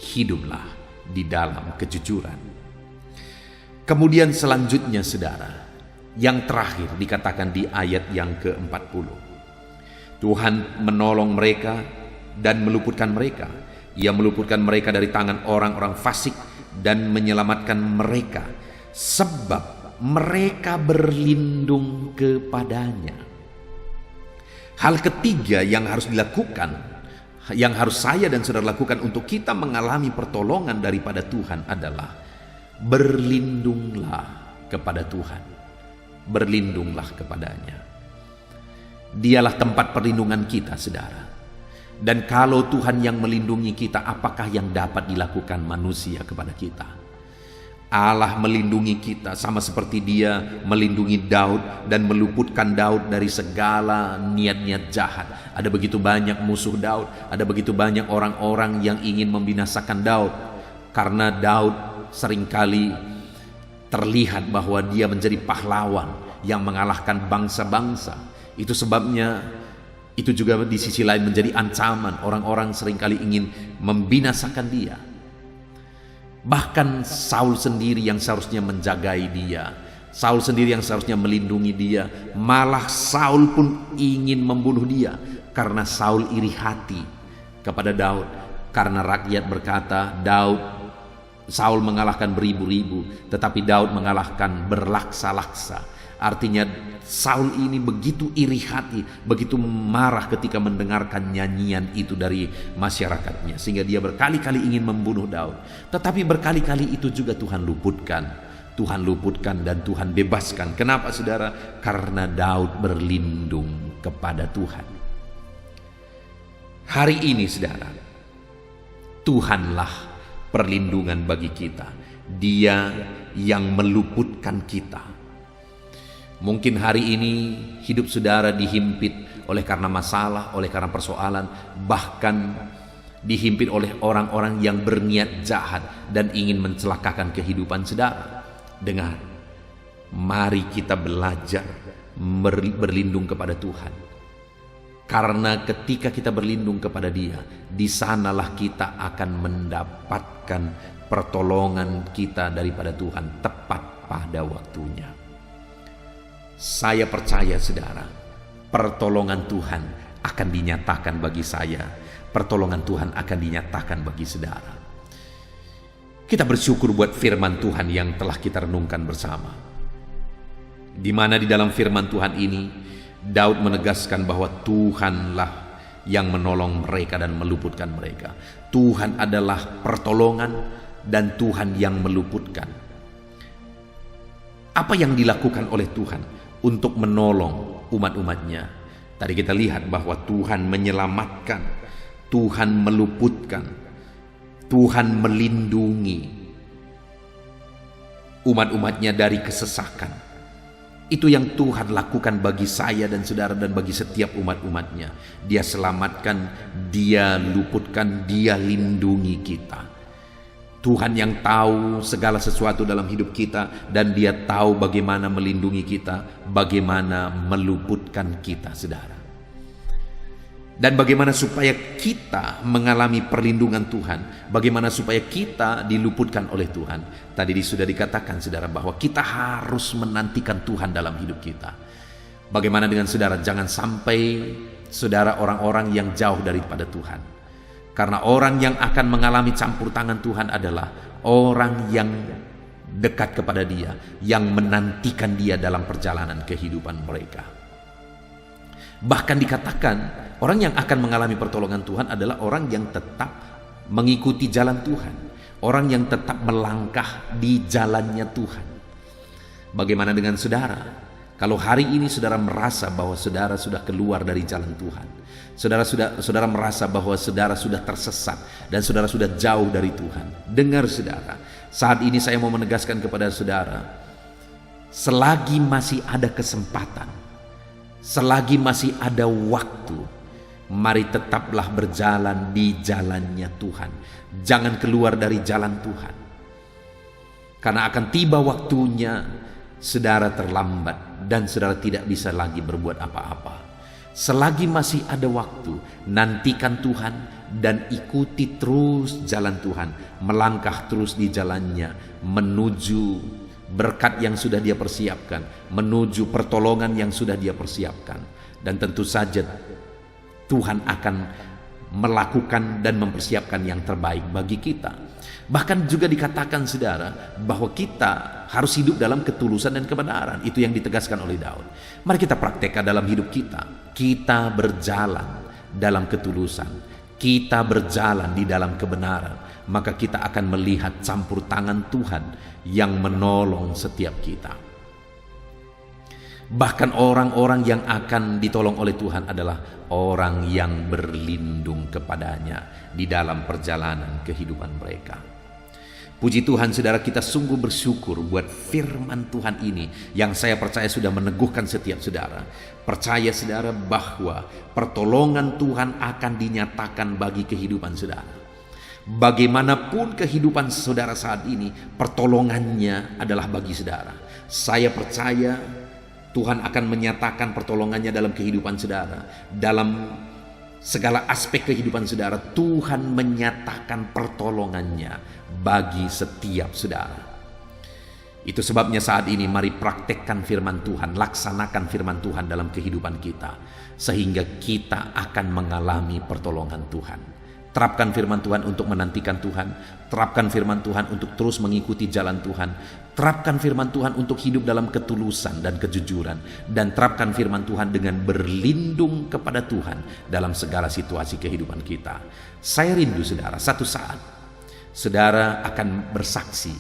hiduplah di dalam kejujuran. Kemudian selanjutnya, saudara, yang terakhir dikatakan di ayat yang ke-40. Tuhan menolong mereka dan meluputkan mereka. Ia meluputkan mereka dari tangan orang-orang fasik dan menyelamatkan mereka, sebab mereka berlindung kepadanya. Hal ketiga yang harus dilakukan, yang harus saya dan saudara lakukan untuk kita mengalami pertolongan daripada Tuhan adalah berlindunglah kepada Tuhan, berlindunglah kepadanya. Dialah tempat perlindungan kita, saudara. Dan kalau Tuhan yang melindungi kita, apakah yang dapat dilakukan manusia kepada kita? Allah melindungi kita sama seperti Dia melindungi Daud dan meluputkan Daud dari segala niat-niat jahat. Ada begitu banyak musuh Daud, ada begitu banyak orang-orang yang ingin membinasakan Daud, karena Daud seringkali terlihat bahwa dia menjadi pahlawan yang mengalahkan bangsa-bangsa. Itu sebabnya itu juga di sisi lain menjadi ancaman. Orang-orang seringkali ingin membinasakan dia. Bahkan Saul sendiri yang seharusnya menjagai dia, Saul sendiri yang seharusnya melindungi dia, malah Saul pun ingin membunuh dia karena Saul iri hati kepada Daud. Karena rakyat berkata, Saul mengalahkan beribu-ribu, tetapi Daud mengalahkan berlaksa-laksa. Artinya Saul ini begitu iri hati, begitu marah ketika mendengarkan nyanyian itu dari masyarakatnya, sehingga dia berkali-kali ingin membunuh Daud. Tetapi berkali-kali itu juga Tuhan luputkan. Tuhan luputkan dan Tuhan bebaskan. Kenapa, saudara? Karena Daud berlindung kepada Tuhan. Hari ini, saudara, Tuhanlah perlindungan bagi kita. Dia yang meluputkan kita. Mungkin hari ini hidup saudara dihimpit oleh karena masalah, oleh karena persoalan, bahkan dihimpit oleh orang-orang yang berniat jahat dan ingin mencelakakan kehidupan saudara. Dengar, mari kita belajar berlindung kepada Tuhan. Karena ketika kita berlindung kepada Dia, di sanalah kita akan mendapatkan pertolongan kita daripada Tuhan tepat pada waktunya. Saya percaya, saudara, pertolongan Tuhan akan dinyatakan bagi saya, pertolongan Tuhan akan dinyatakan bagi saudara. Kita bersyukur buat firman Tuhan yang telah kita renungkan bersama, di mana di dalam firman Tuhan ini Daud menegaskan bahwa Tuhanlah yang menolong mereka dan meluputkan mereka. Tuhan adalah pertolongan dan Tuhan yang meluputkan. Apa yang dilakukan oleh Tuhan untuk menolong umat-umatnya? Tadi kita lihat bahwa Tuhan menyelamatkan, Tuhan meluputkan, Tuhan melindungi umat-umatnya dari kesesakan. Itu yang Tuhan lakukan bagi saya dan saudara dan bagi setiap umat-umatnya. Dia selamatkan, Dia luputkan, Dia lindungi kita. Tuhan yang tahu segala sesuatu dalam hidup kita, dan Dia tahu bagaimana melindungi kita, bagaimana meluputkan kita, saudara. Dan bagaimana supaya kita mengalami perlindungan Tuhan, bagaimana supaya kita diluputkan oleh Tuhan. Tadi sudah dikatakan saudara bahwa kita harus menantikan Tuhan dalam hidup kita. Bagaimana dengan saudara? Jangan sampai saudara orang-orang yang jauh daripada Tuhan. Karena orang yang akan mengalami campur tangan Tuhan adalah orang yang dekat kepada Dia, yang menantikan Dia dalam perjalanan kehidupan mereka. Bahkan dikatakan orang yang akan mengalami pertolongan Tuhan adalah orang yang tetap mengikuti jalan Tuhan, orang yang tetap melangkah di jalannya Tuhan. Bagaimana dengan saudara? Kalau hari ini saudara merasa bahwa saudara sudah keluar dari jalan Tuhan, saudara merasa bahwa saudara sudah tersesat dan saudara sudah jauh dari Tuhan, dengar saudara, saat ini saya mau menegaskan kepada saudara, selagi masih ada kesempatan, selagi masih ada waktu, mari tetaplah berjalan di jalannya Tuhan. Jangan keluar dari jalan Tuhan. Karena akan tiba waktunya saudara terlambat dan saudara tidak bisa lagi berbuat apa-apa. Selagi masih ada waktu, nantikan Tuhan dan ikuti terus jalan Tuhan. Melangkah terus di jalannya menuju berkat yang sudah Dia persiapkan, menuju pertolongan yang sudah Dia persiapkan. Dan tentu saja Tuhan akan melakukan dan mempersiapkan yang terbaik bagi kita. Bahkan juga dikatakan saudara bahwa kita harus hidup dalam ketulusan dan kebenaran. Itu yang ditegaskan oleh Daud. Mari kita praktekkan dalam hidup kita. Kita berjalan dalam ketulusan, kita berjalan di dalam kebenaran, maka kita akan melihat campur tangan Tuhan yang menolong setiap kita. Bahkan orang-orang yang akan ditolong oleh Tuhan adalah orang yang berlindung kepadanya di dalam perjalanan kehidupan mereka. Puji Tuhan saudara, kita sungguh bersyukur buat firman Tuhan ini yang saya percaya sudah meneguhkan setiap saudara. Percaya saudara bahwa pertolongan Tuhan akan dinyatakan bagi kehidupan saudara. Bagaimanapun kehidupan saudara saat ini, pertolongannya adalah bagi saudara. Saya percaya Tuhan akan menyatakan pertolongannya dalam kehidupan saudara. Dalam segala aspek kehidupan saudara, Tuhan menyatakan pertolongannya bagi setiap saudara. Itu sebabnya saat ini mari praktekkan firman Tuhan, laksanakan firman Tuhan dalam kehidupan kita, sehingga kita akan mengalami pertolongan Tuhan. Terapkan firman Tuhan untuk menantikan Tuhan, terapkan firman Tuhan untuk terus mengikuti jalan Tuhan, terapkan firman Tuhan untuk hidup dalam ketulusan dan kejujuran, dan terapkan firman Tuhan dengan berlindung kepada Tuhan dalam segala situasi kehidupan kita. Saya rindu saudara, satu saat saudara akan bersaksi,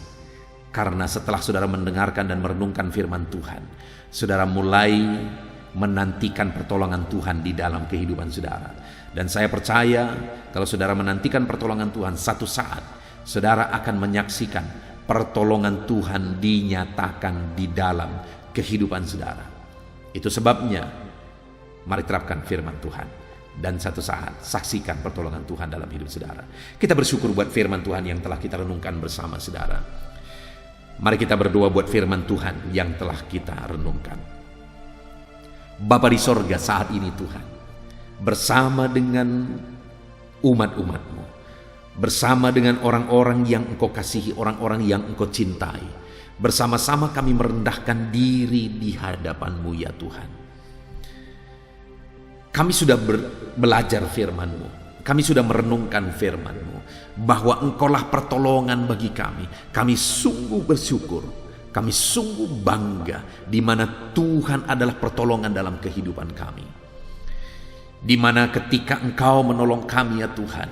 karena setelah saudara mendengarkan dan merenungkan firman Tuhan, saudara mulai menantikan pertolongan Tuhan di dalam kehidupan saudara. Dan saya percaya kalau saudara menantikan pertolongan Tuhan, satu saat saudara akan menyaksikan pertolongan Tuhan dinyatakan di dalam kehidupan saudara. Itu sebabnya mari terapkan firman Tuhan, dan satu saat saksikan pertolongan Tuhan dalam hidup saudara. Kita bersyukur buat firman Tuhan yang telah kita renungkan bersama saudara. Mari kita berdoa buat firman Tuhan yang telah kita renungkan. Bapa di sorga, saat ini Tuhan, bersama dengan umat-umat-Mu, bersama dengan orang-orang yang Engkau kasihi, orang-orang yang Engkau cintai, bersama-sama kami merendahkan diri di hadapan-Mu ya Tuhan. Kami sudah belajar firman-Mu, kami sudah merenungkan firman-Mu, bahwa Engkaulah pertolongan bagi kami. Kami sungguh bersyukur, kami sungguh bangga di mana Tuhan adalah pertolongan dalam kehidupan kami. Di mana ketika Engkau menolong kami ya Tuhan,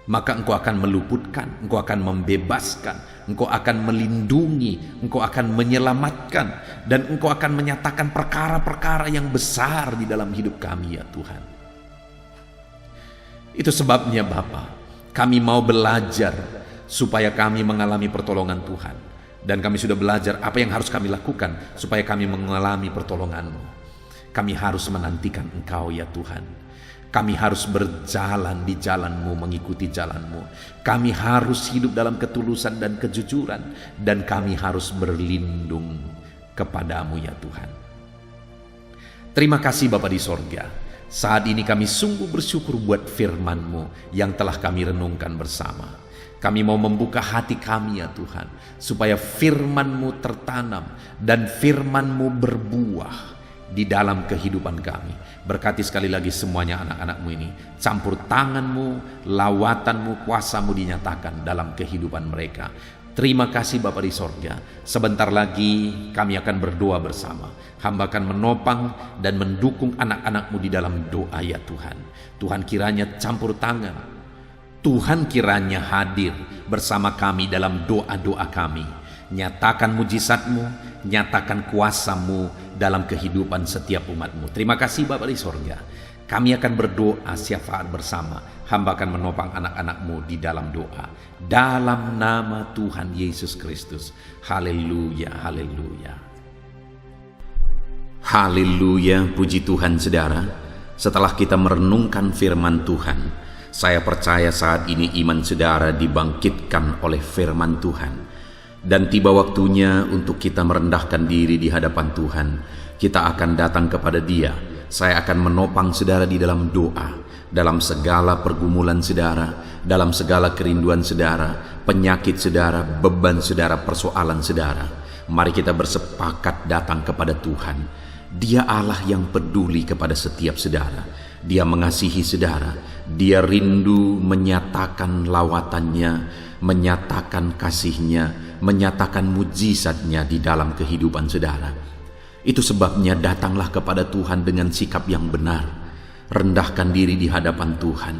maka Engkau akan meluputkan, Engkau akan membebaskan, Engkau akan melindungi, Engkau akan menyelamatkan, dan Engkau akan menyatakan perkara-perkara yang besar di dalam hidup kami ya Tuhan. Itu sebabnya Bapa, kami mau belajar supaya kami mengalami pertolongan Tuhan. Dan kami sudah belajar apa yang harus kami lakukan supaya kami mengalami pertolongan-Mu. Kami harus menantikan Engkau ya Tuhan. Kami harus berjalan di jalan-Mu, mengikuti jalan-Mu. Kami harus hidup dalam ketulusan dan kejujuran. Dan kami harus berlindung kepada-Mu ya Tuhan. Terima kasih Bapa di sorga. Saat ini kami sungguh bersyukur buat firman-Mu yang telah kami renungkan bersama. Kami mau membuka hati kami ya Tuhan, supaya firman-Mu tertanam dan firman-Mu berbuah di dalam kehidupan kami. Berkati sekali lagi semuanya anak-anak-Mu ini. Campur tangan-Mu, lawatan-Mu, kuasa-Mu dinyatakan dalam kehidupan mereka. Terima kasih Bapa di sorga. Sebentar lagi kami akan berdoa bersama. Hamba akan menopang dan mendukung anak-anak-Mu di dalam doa ya Tuhan. Tuhan kiranya campur tangan. Tuhan kiranya hadir bersama kami dalam doa-doa kami. Nyatakan mujizat-Mu, nyatakan kuasa-Mu dalam kehidupan setiap umat-Mu. Terima kasih Bapa di sorga. Kami akan berdoa syafaat bersama. Hamba akan menopang anak-anak-Mu di dalam doa. Dalam nama Tuhan Yesus Kristus. Haleluya, haleluya. Haleluya, puji Tuhan saudara. Setelah kita merenungkan firman Tuhan, saya percaya saat ini iman saudara dibangkitkan oleh firman Tuhan. Dan tiba waktunya untuk kita merendahkan diri di hadapan Tuhan. Kita akan datang kepada Dia. Saya akan menopang saudara di dalam doa. Dalam segala pergumulan saudara, dalam segala kerinduan saudara, penyakit saudara, beban saudara, persoalan saudara. Mari kita bersepakat datang kepada Tuhan. Dia Allah yang peduli kepada setiap saudara. Dia mengasihi saudara. Dia rindu menyatakan lawatannya, menyatakan kasihnya, menyatakan mujizatnya di dalam kehidupan saudara. Itu sebabnya datanglah kepada Tuhan dengan sikap yang benar. Rendahkan diri di hadapan Tuhan.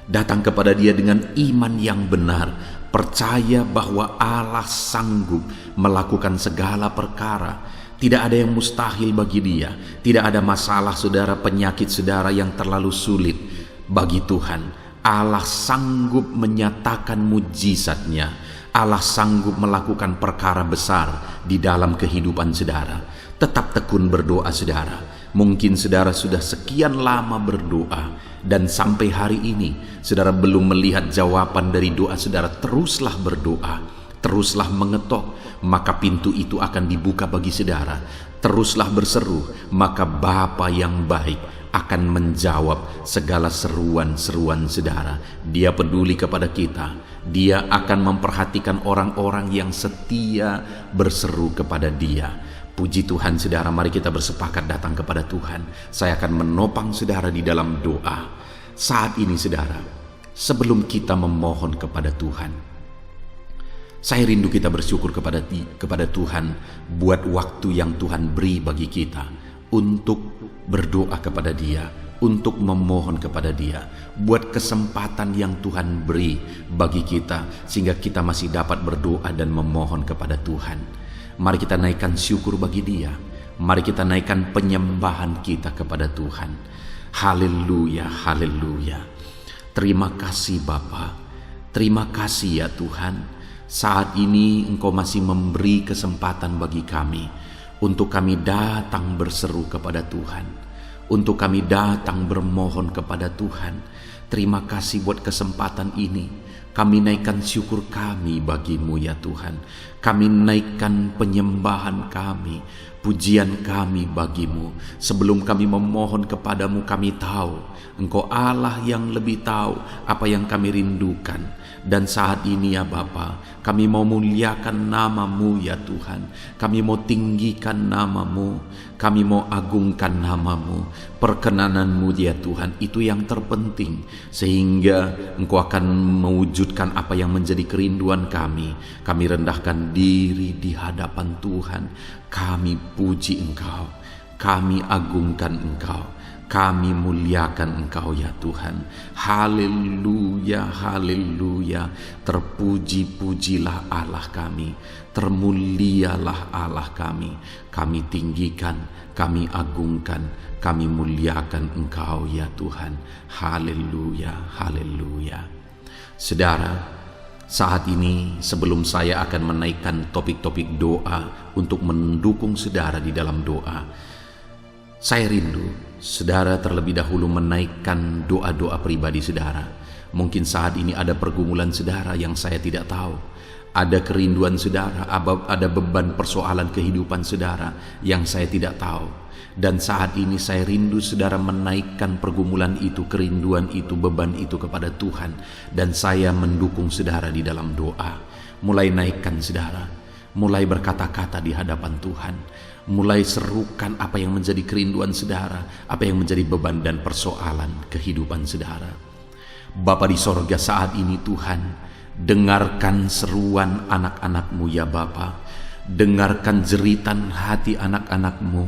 Datang kepada Dia dengan iman yang benar. Percaya bahwa Allah sanggup melakukan segala perkara. Tidak ada yang mustahil bagi Dia. Tidak ada masalah saudara, penyakit saudara yang terlalu sulit bagi Tuhan. Allah sanggup menyatakan mujizatnya. Allah sanggup melakukan perkara besar di dalam kehidupan saudara. Tetap tekun berdoa saudara. Mungkin saudara sudah sekian lama berdoa dan sampai hari ini saudara belum melihat jawaban dari doa saudara. Teruslah berdoa, teruslah mengetok, maka pintu itu akan dibuka bagi saudara. Teruslah berseru, maka Bapa yang baik akan menjawab segala seruan-seruan saudara. Dia peduli kepada kita. Dia akan memperhatikan orang-orang yang setia berseru kepada Dia. Puji Tuhan saudara, mari kita bersepakat datang kepada Tuhan. Saya akan menopang saudara di dalam doa. Saat ini saudara, sebelum kita memohon kepada Tuhan, saya rindu kita bersyukur kepada Tuhan buat waktu yang Tuhan beri bagi kita untuk berdoa kepada Dia, untuk memohon kepada Dia, buat kesempatan yang Tuhan beri bagi kita sehingga kita masih dapat berdoa dan memohon kepada Tuhan. Mari kita naikkan syukur bagi Dia. Mari kita naikkan penyembahan kita kepada Tuhan. Haleluya, haleluya. Terima kasih Bapa. Terima kasih ya Tuhan. Saat ini Engkau masih memberi kesempatan bagi kami untuk kami datang berseru kepada Tuhan, untuk kami datang bermohon kepada Tuhan. Terima kasih buat kesempatan ini. Kami naikkan syukur kami bagi-Mu ya Tuhan. Kami naikkan penyembahan kami, pujian kami bagi-Mu. Sebelum kami memohon kepadamu, kami tahu Engkau Allah yang lebih tahu apa yang kami rindukan. Dan saat ini ya Bapa, kami mau muliakan nama-Mu ya Tuhan. Kami mau tinggikan nama-Mu, kami mau agungkan nama-Mu. Perkenanan-Mu ya Tuhan, itu yang terpenting. Sehingga Engkau akan mewujudkan apa yang menjadi kerinduan kami. Kami rendahkan diri di hadapan Tuhan. Kami puji Engkau, kami agungkan Engkau, kami muliakan Engkau ya Tuhan. Haleluya, haleluya. Terpuji-pujilah Allah kami, termulialah Allah kami. Kami tinggikan, kami agungkan, kami muliakan Engkau ya Tuhan. Haleluya, haleluya. Saudara, saat ini sebelum saya akan menaikkan topik-topik doa untuk mendukung saudara di dalam doa, saya rindu saudara terlebih dahulu menaikkan doa-doa pribadi saudara. Mungkin saat ini ada pergumulan saudara yang saya tidak tahu. Ada kerinduan saudara, ada beban persoalan kehidupan saudara yang saya tidak tahu. Dan saat ini saya rindu saudara menaikkan pergumulan itu, kerinduan itu, beban itu kepada Tuhan. Dan saya mendukung saudara di dalam doa. Mulai naikkan saudara, mulai berkata-kata di hadapan Tuhan. Mulai serukan apa yang menjadi kerinduan saudara, apa yang menjadi beban dan persoalan kehidupan saudara. Bapa di sorga, saat ini Tuhan, dengarkan seruan anak-anak-Mu ya Bapa. Dengarkan jeritan hati anak-anak-Mu.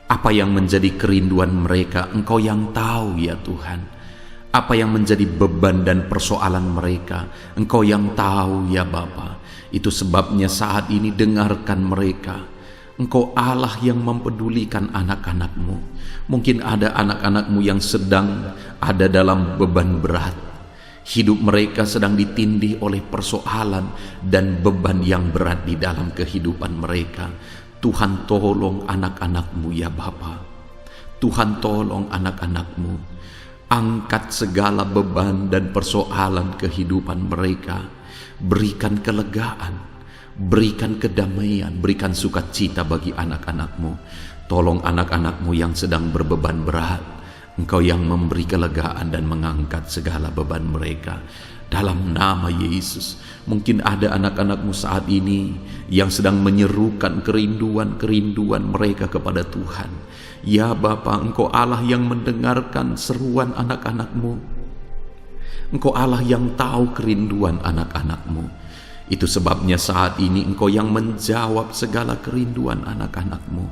Apa yang menjadi kerinduan mereka, Engkau yang tahu ya Tuhan. Apa yang menjadi beban dan persoalan mereka, Engkau yang tahu ya Bapa. Itu sebabnya saat ini dengarkan mereka. Engkau Allah yang mempedulikan anak-anak-Mu. Mungkin ada anak-anak-Mu yang sedang ada dalam beban berat. Hidup mereka sedang ditindih oleh persoalan dan beban yang berat di dalam kehidupan mereka. Tuhan tolong anak-anak-Mu ya Bapa. Tuhan tolong anak-anak-Mu. Angkat segala beban dan persoalan kehidupan mereka. Berikan kelegaan, berikan kedamaian, berikan sukacita bagi anak-anak-Mu. Tolong anak-anak-Mu yang sedang berbeban berat. Engkau yang memberi kelegaan dan mengangkat segala beban mereka. Dalam nama Yesus, mungkin ada anak-anak-Mu saat ini yang sedang menyerukan kerinduan-kerinduan mereka kepada Tuhan. Ya Bapa, Engkau Allah yang mendengarkan seruan anak-anak-Mu. Engkau Allah yang tahu kerinduan anak-anak-Mu. Itu sebabnya saat ini Engkau yang menjawab segala kerinduan anak-anak-Mu.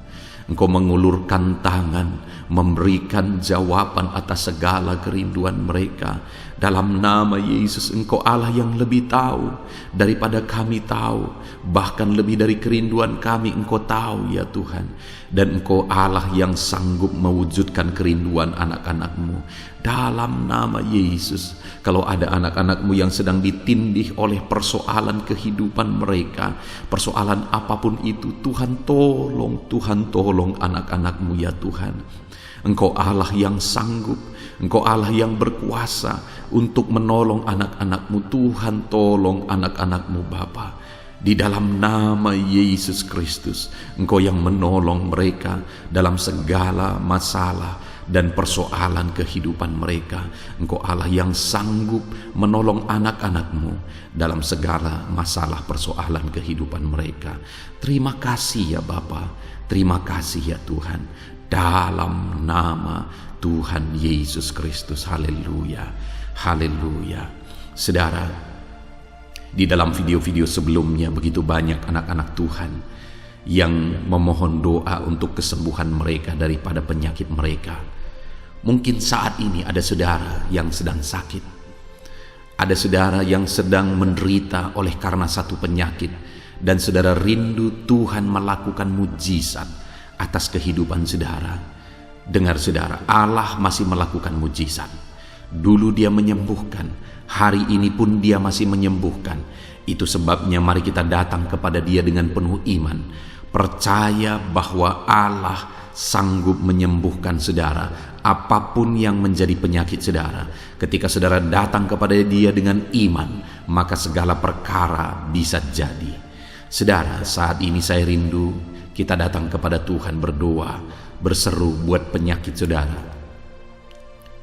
Engkau mengulurkan tangan, memberikan jawaban atas segala kerinduan mereka. Dalam nama Yesus, Engkau Allah yang lebih tahu daripada kami tahu. Bahkan lebih dari kerinduan kami Engkau tahu ya Tuhan. Dan Engkau Allah yang sanggup mewujudkan kerinduan anak-anak-Mu. Dalam nama Yesus, kalau ada anak-anak-Mu yang sedang ditindih oleh persoalan kehidupan mereka, persoalan apapun itu, Tuhan tolong anak-anak-Mu ya Tuhan. Engkau Allah yang sanggup, Engkau Allah yang berkuasa untuk menolong anak-anak-Mu. Tuhan tolong anak-anak-Mu Bapa. Di dalam nama Yesus Kristus, Engkau yang menolong mereka dalam segala masalah dan persoalan kehidupan mereka. Engkau Allah yang sanggup menolong anak-anak-Mu dalam segala masalah persoalan kehidupan mereka. Terima kasih ya Bapa, terima kasih ya Tuhan. Dalam nama Tuhan Yesus Kristus, haleluya, haleluya. Saudara, di dalam video-video sebelumnya begitu banyak anak-anak Tuhan yang memohon doa untuk kesembuhan mereka daripada penyakit mereka. Mungkin saat ini ada saudara yang sedang sakit. Ada saudara yang sedang menderita oleh karena satu penyakit. Dan saudara rindu Tuhan melakukan mujizat atas kehidupan saudara. Dengar saudara, Allah masih melakukan mujizat. Dulu Dia menyembuhkan, hari ini pun Dia masih menyembuhkan. Itu sebabnya mari kita datang kepada Dia dengan penuh iman. Percaya bahwa Allah sanggup menyembuhkan saudara, apapun yang menjadi penyakit saudara. Ketika saudara datang kepada Dia dengan iman, maka segala perkara bisa jadi. Saudara, saat ini saya rindu kita datang kepada Tuhan berdoa, berseru buat penyakit saudara.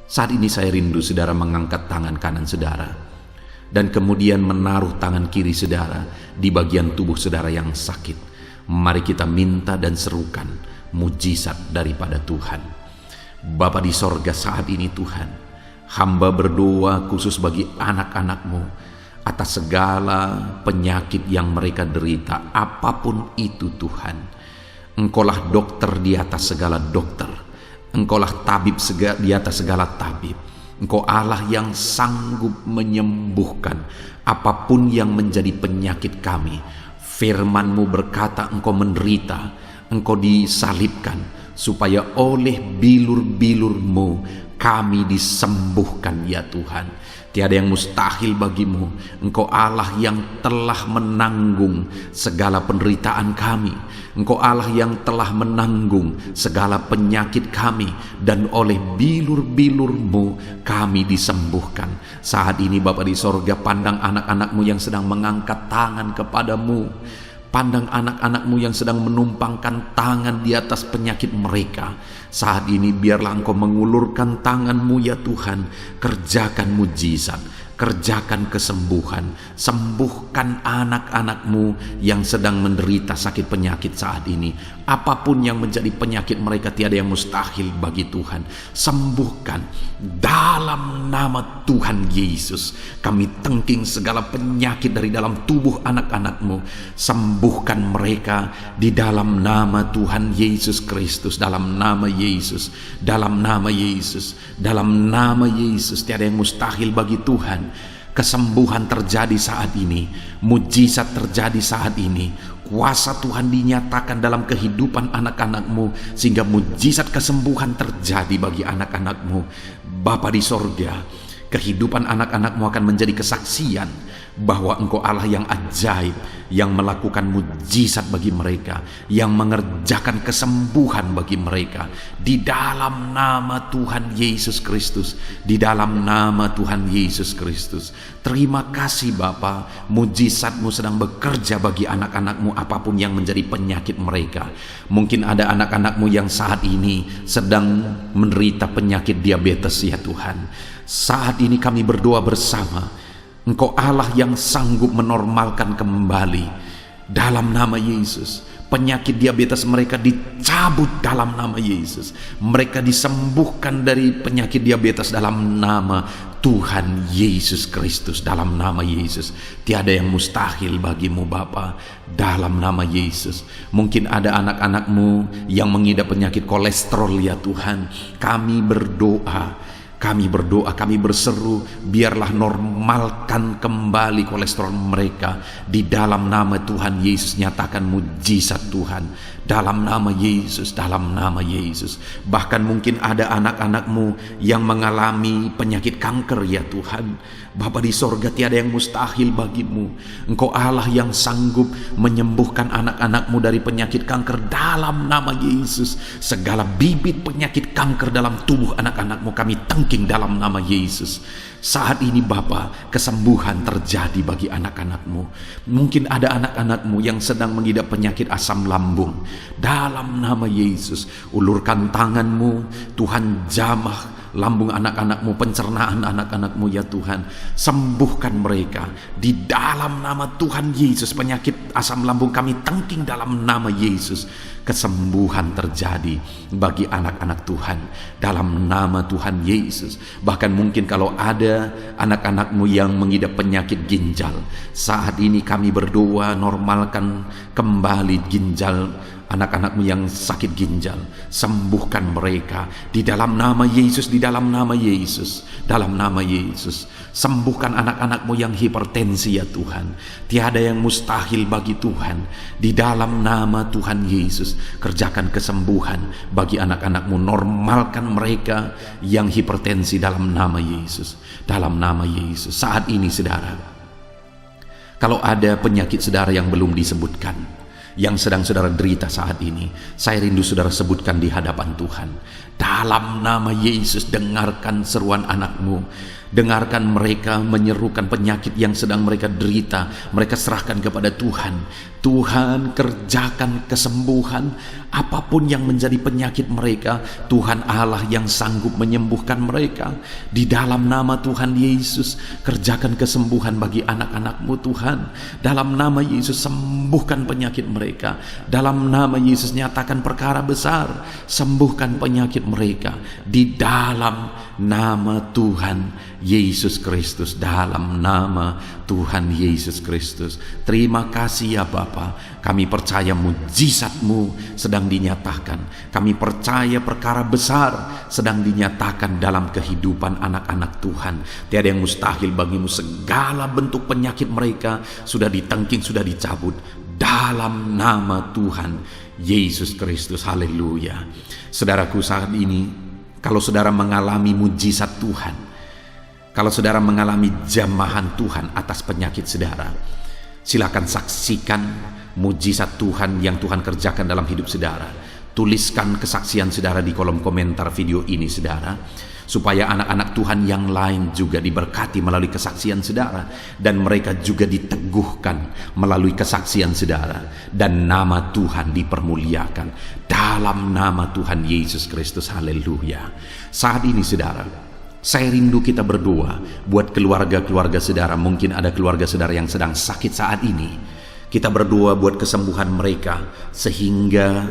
Saat ini saya rindu saudara mengangkat tangan kanan saudara dan kemudian menaruh tangan kiri saudara di bagian tubuh saudara yang sakit. Mari kita minta dan serukan mujizat daripada Tuhan. Bapa di sorga, saat ini Tuhan, hamba berdoa khusus bagi anak-anak-Mu atas segala penyakit yang mereka derita, apapun itu Tuhan. Engkaulah dokter di atas segala dokter, Engkaulah tabib di atas segala tabib. Engkau Allah yang sanggup menyembuhkan apapun yang menjadi penyakit kami. Firman-Mu berkata Engkau menderita, Engkau disalibkan, supaya oleh bilur-bilur-Mu kami disembuhkan ya Tuhan. Tiada yang mustahil bagimu. Engkau Allah yang telah menanggung segala penderitaan kami. Engkau Allah yang telah menanggung segala penyakit kami, dan oleh bilur-bilur-Mu kami disembuhkan. Saat ini Bapa di sorga, pandang anak-anak-Mu yang sedang mengangkat tangan kepadamu. Pandang anak-anak-Mu yang sedang menumpangkan tangan di atas penyakit mereka. Saat ini biarlah Engkau mengulurkan tangan-Mu ya Tuhan. Kerjakan mujizat, kerjakan kesembuhan. Sembuhkan anak-anak-Mu yang sedang menderita sakit penyakit saat ini. Apapun yang menjadi penyakit mereka, tiada yang mustahil bagi Tuhan. Sembuhkan dalam nama Tuhan Yesus. Kami tengking segala penyakit dari dalam tubuh anak-anak-Mu. Sembuhkan mereka di dalam nama Tuhan Yesus Kristus. Dalam nama Yesus, dalam nama Yesus, dalam nama Yesus. Tiada yang mustahil bagi Tuhan. Kesembuhan terjadi saat ini, mujizat terjadi saat ini. Kuasa Tuhan dinyatakan dalam kehidupan anak-anak-Mu, sehingga mujizat kesembuhan terjadi bagi anak-anak-Mu. Bapa di sorga, kehidupan anak-anak-Mu akan menjadi kesaksian bahwa Engkau Allah yang ajaib, yang melakukan mujizat bagi mereka, yang mengerjakan kesembuhan bagi mereka. Di dalam nama Tuhan Yesus Kristus, di dalam nama Tuhan Yesus Kristus. Terima kasih Bapa, mujizat-Mu sedang bekerja bagi anak-anak-Mu apapun yang menjadi penyakit mereka. Mungkin ada anak-anak-Mu yang saat ini sedang menderita penyakit diabetes ya Tuhan. Saat ini kami berdoa bersama, Engkau Allah yang sanggup menormalkan kembali. Dalam nama Yesus, penyakit diabetes mereka dicabut dalam nama Yesus. Mereka disembuhkan dari penyakit diabetes dalam nama Tuhan Yesus Kristus. Dalam nama Yesus, tiada yang mustahil bagimu Bapa. Dalam nama Yesus, mungkin ada anak-anak-Mu yang mengidap penyakit kolesterol ya Tuhan. Kami berdoa, kami berseru, biarlah normalkan kembali kolesterol mereka. Di dalam nama Tuhan Yesus, nyatakan mujizat Tuhan. Dalam nama Yesus, dalam nama Yesus. Bahkan mungkin ada anak-anak-Mu yang mengalami penyakit kanker ya Tuhan. Bapa di sorga, tiada yang mustahil bagimu. Engkau Allah yang sanggup menyembuhkan anak-anak-Mu dari penyakit kanker. Dalam nama Yesus, segala bibit penyakit kanker dalam tubuh anak-anak-Mu kami tengking dalam nama Yesus. Saat ini Bapa, kesembuhan terjadi bagi anak-anak-Mu. Mungkin ada anak-anak-Mu yang sedang mengidap penyakit asam lambung. Dalam nama Yesus, ulurkan tangan-Mu, Tuhan jamah lambung anak-anak-Mu, pencernaan anak-anak-Mu ya Tuhan. Sembuhkan mereka di dalam nama Tuhan Yesus. Penyakit asam lambung kami tengking dalam nama Yesus. Kesembuhan terjadi bagi anak-anak Tuhan dalam nama Tuhan Yesus. Bahkan mungkin kalau ada anak-anak-Mu yang mengidap penyakit ginjal, saat ini kami berdoa, normalkan kembali ginjal anak-anak-Mu yang sakit ginjal. Sembuhkan mereka di dalam nama Yesus, di dalam nama Yesus, dalam nama Yesus. Sembuhkan anak-anak-Mu yang hipertensi ya Tuhan. Tiada yang mustahil bagi Tuhan. Di dalam nama Tuhan Yesus, kerjakan kesembuhan bagi anak-anak-Mu. Normalkan mereka yang hipertensi dalam nama Yesus, dalam nama Yesus. Saat ini saudara, kalau ada penyakit saudara yang belum disebutkan, yang sedang saudara derita saat ini, saya rindu saudara sebutkan di hadapan Tuhan. Dalam nama Yesus, dengarkan seruan anak-Mu. Dengarkan mereka menyerukan penyakit yang sedang mereka derita. Mereka serahkan kepada Tuhan. Tuhan, kerjakan kesembuhan apapun yang menjadi penyakit mereka. Tuhan Allah yang sanggup menyembuhkan mereka. Di dalam nama Tuhan Yesus, kerjakan kesembuhan bagi anak-anak-Mu Tuhan. Dalam nama Yesus, sembuhkan penyakit mereka. Dalam nama Yesus, nyatakan perkara besar. Sembuhkan penyakit mereka. Di dalam nama Tuhan Yesus Kristus, dalam nama Tuhan Yesus Kristus. Terima kasih ya Bapa. Kami percaya mujizat-Mu sedang dinyatakan. Kami percaya perkara besar sedang dinyatakan dalam kehidupan anak-anak Tuhan. Tiada yang mustahil bagimu. Segala bentuk penyakit mereka sudah ditengking, sudah dicabut dalam nama Tuhan Yesus Kristus. Haleluya. Saudaraku, saat ini Kalau saudara mengalami mujizat Tuhan, kalau saudara mengalami jamahan Tuhan atas penyakit saudara, silakan saksikan mujizat Tuhan yang Tuhan kerjakan dalam hidup saudara. Tuliskan kesaksian saudara di kolom komentar video ini saudara, supaya anak-anak Tuhan yang lain juga diberkati melalui kesaksian saudara, dan mereka juga diteguhkan melalui kesaksian saudara, dan nama Tuhan dipermuliakan dalam nama Tuhan Yesus Kristus. Haleluya. Saat ini saudara, saya rindu kita berdoa buat keluarga-keluarga saudara. Mungkin ada keluarga saudara yang sedang sakit saat ini. Kita berdoa buat kesembuhan mereka, sehingga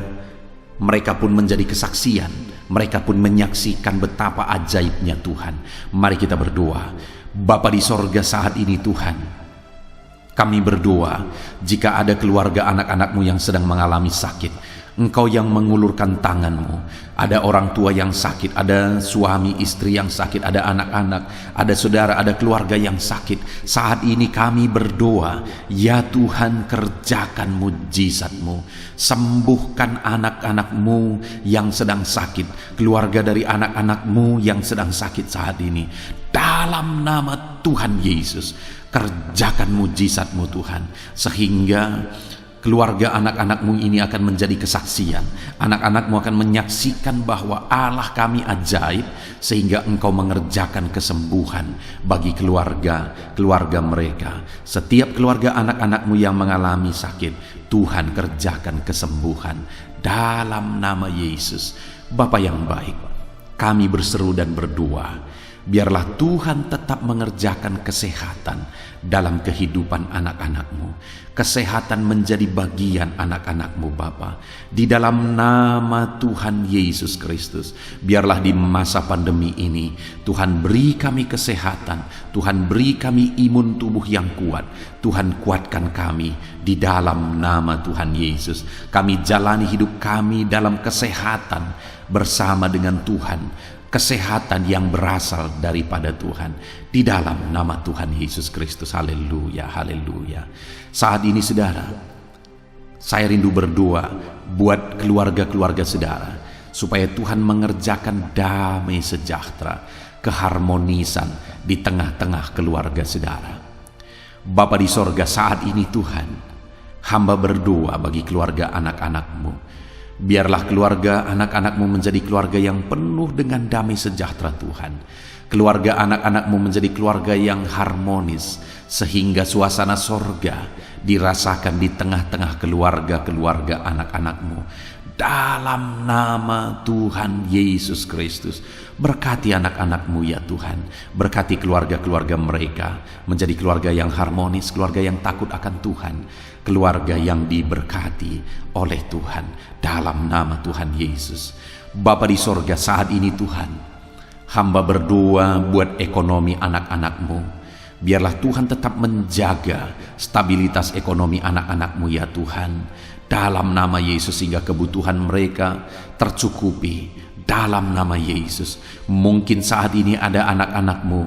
mereka pun menjadi kesaksian, mereka pun menyaksikan betapa ajaibnya Tuhan. Mari kita berdoa. Bapa di sorga, saat ini Tuhan, kami berdoa jika ada keluarga anak-anak-Mu yang sedang mengalami sakit, Engkau yang mengulurkan tangan-Mu. Ada orang tua yang sakit, ada suami istri yang sakit, ada anak-anak, ada saudara, ada keluarga yang sakit. Saat ini kami berdoa, ya Tuhan, kerjakan mujizat-Mu. Sembuhkan anak-anak-Mu yang sedang sakit, keluarga dari anak-anak-Mu yang sedang sakit saat ini. Dalam nama Tuhan Yesus, kerjakan mujizat-Mu Tuhan, sehingga keluarga anak-anak-Mu ini akan menjadi kesaksian. Anak-anak-Mu akan menyaksikan bahwa Allah kami ajaib, sehingga Engkau mengerjakan kesembuhan bagi keluarga mereka. Setiap keluarga anak-anak-Mu yang mengalami sakit, Tuhan kerjakan kesembuhan dalam nama Yesus. Bapa yang baik, kami berseru dan berdoa, biarlah Tuhan tetap mengerjakan kesehatan dalam kehidupan anak-anak-Mu. Kesehatan menjadi bagian anak-anak-Mu Bapa. Di dalam nama Tuhan Yesus Kristus, biarlah di masa pandemi ini Tuhan beri kami kesehatan, Tuhan beri kami imun tubuh yang kuat. Tuhan kuatkan kami di dalam nama Tuhan Yesus. Kami jalani hidup kami dalam kesehatan bersama dengan Tuhan, kesehatan yang berasal daripada Tuhan, di dalam nama Tuhan Yesus Kristus. Haleluya, haleluya. Saat ini saudara, saya rindu berdoa buat keluarga-keluarga saudara, supaya Tuhan mengerjakan damai sejahtera, keharmonisan di tengah-tengah keluarga saudara. Bapa di sorga, saat ini Tuhan, hamba berdoa bagi keluarga anak-anak-Mu. Biarlah keluarga anak-anak-Mu menjadi keluarga yang penuh dengan damai sejahtera Tuhan. Keluarga anak-anak-Mu menjadi keluarga yang harmonis, sehingga suasana sorga dirasakan di tengah-tengah keluarga-keluarga anak-anak-Mu. Dalam nama Tuhan Yesus Kristus, berkati anak-anak-Mu ya Tuhan. Berkati keluarga-keluarga mereka menjadi keluarga yang harmonis, keluarga yang takut akan Tuhan, keluarga yang diberkati oleh Tuhan, dalam nama Tuhan Yesus. Bapa di sorga, saat ini Tuhan, hamba berdoa buat ekonomi anak-anak-Mu. Biarlah Tuhan tetap menjaga stabilitas ekonomi anak-anak-Mu ya Tuhan, dalam nama Yesus, sehingga kebutuhan mereka tercukupi dalam nama Yesus. Mungkin saat ini ada anak-anak-Mu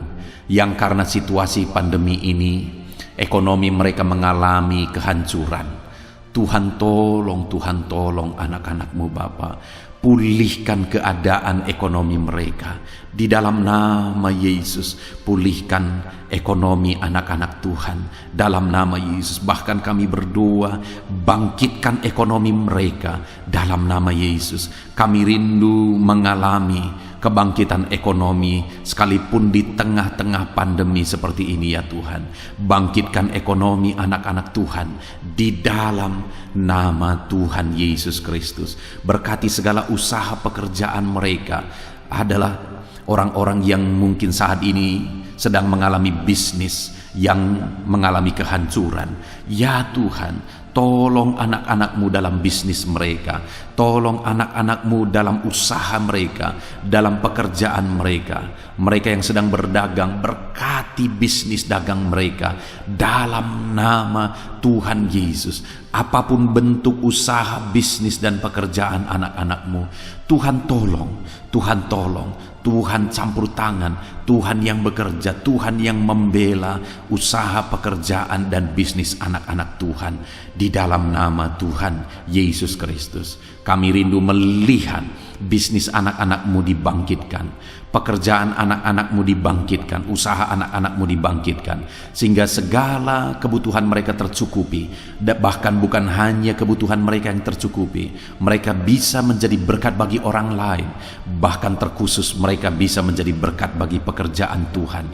yang karena situasi pandemi ini ekonomi mereka mengalami kehancuran. Tuhan tolong anak-anak-Mu Bapa. Pulihkan keadaan ekonomi mereka di dalam nama Yesus. Pulihkan ekonomi anak-anak Tuhan dalam nama Yesus. Bahkan kami berdoa, bangkitkan ekonomi mereka dalam nama Yesus. Kami rindu mengalami kebangkitan ekonomi sekalipun di tengah-tengah pandemi seperti ini ya Tuhan. Bangkitkan ekonomi anak-anak Tuhan di dalam nama Tuhan Yesus Kristus. Berkati segala usaha pekerjaan mereka. Adalah orang-orang yang mungkin saat ini sedang mengalami bisnis yang mengalami kehancuran. Ya Tuhan, tolong anak-anak-Mu dalam bisnis mereka. Tolong anak-anak-Mu dalam usaha mereka, dalam pekerjaan mereka. Mereka yang sedang berdagang, berkati bisnis dagang mereka dalam nama Tuhan Yesus. Apapun bentuk usaha, bisnis dan pekerjaan anak-anak-Mu, Tuhan tolong, Tuhan tolong, Tuhan campur tangan, Tuhan yang bekerja, Tuhan yang membela usaha, pekerjaan dan bisnis anak-anak Tuhan di dalam nama Tuhan Yesus Kristus. Kami rindu melihat bisnis anak-anakmu dibangkitkan, pekerjaan anak-anakmu dibangkitkan, usaha anak-anakmu dibangkitkan, sehingga segala kebutuhan mereka tercukupi. Bahkan bukan hanya kebutuhan mereka yang tercukupi, mereka bisa menjadi berkat bagi orang lain. Bahkan terkhusus mereka bisa menjadi berkat bagi pekerjaan Tuhan.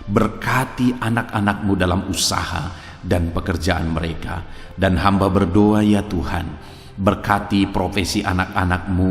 Berkati anak-anakmu dalam usaha dan pekerjaan mereka. Dan hamba berdoa, ya Tuhan, berkati profesi anak-anakmu,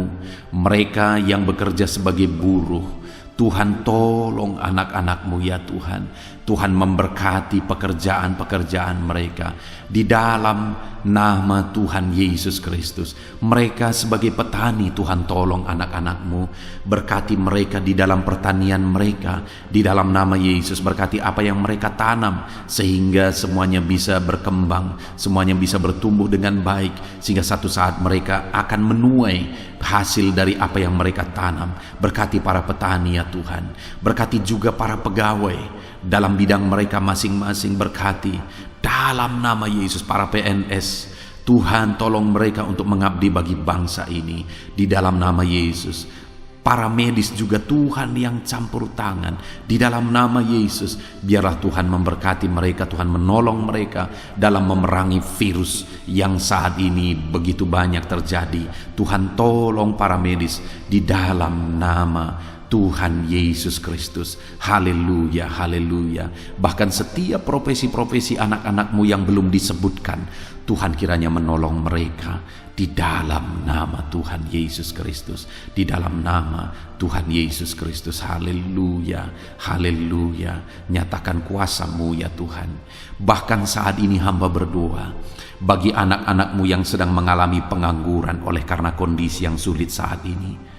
mereka yang bekerja sebagai buruh. Tuhan, tolong anak-anakmu, ya Tuhan. Tuhan memberkati pekerjaan-pekerjaan mereka di dalam nama Tuhan Yesus Kristus. Mereka sebagai petani, Tuhan tolong anak-anakmu, berkati mereka di dalam pertanian mereka, di dalam nama Yesus. Berkati apa yang mereka tanam, sehingga semuanya bisa berkembang, semuanya bisa bertumbuh dengan baik, sehingga satu saat mereka akan menuai hasil dari apa yang mereka tanam. Berkati para petani, ya Tuhan. Berkati juga para pegawai dalam bidang mereka masing-masing. Berkati dalam nama Yesus para PNS. Tuhan, tolong mereka untuk mengabdi bagi bangsa ini di dalam nama Yesus. Para medis juga Tuhan yang campur tangan di dalam nama Yesus. Biarlah Tuhan memberkati mereka, Tuhan menolong mereka dalam memerangi virus yang saat ini begitu banyak terjadi. Tuhan tolong para medis di dalam nama Tuhan Yesus Kristus. Haleluya, haleluya. Bahkan setiap profesi-profesi anak-anakmu yang belum disebutkan, Tuhan kiranya menolong mereka di dalam nama Tuhan Yesus Kristus. Di dalam nama Tuhan Yesus Kristus. Haleluya, haleluya. Nyatakan kuasa-Mu, ya Tuhan. Bahkan saat ini hamba berdoa bagi anak-anakmu yang sedang mengalami pengangguran oleh karena kondisi yang sulit saat ini.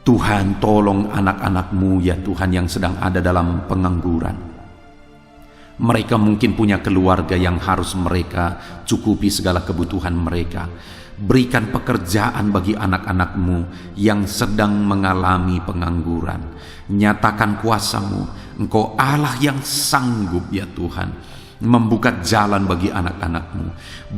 Tuhan, tolong anak-anakmu, ya Tuhan, yang sedang ada dalam pengangguran. Mereka mungkin punya keluarga yang harus mereka cukupi segala kebutuhan mereka. Berikan pekerjaan bagi anak-anakmu yang sedang mengalami pengangguran. Nyatakan kuasa-Mu. Engkau Allah yang sanggup, ya Tuhan, membuka jalan bagi anak-anakmu.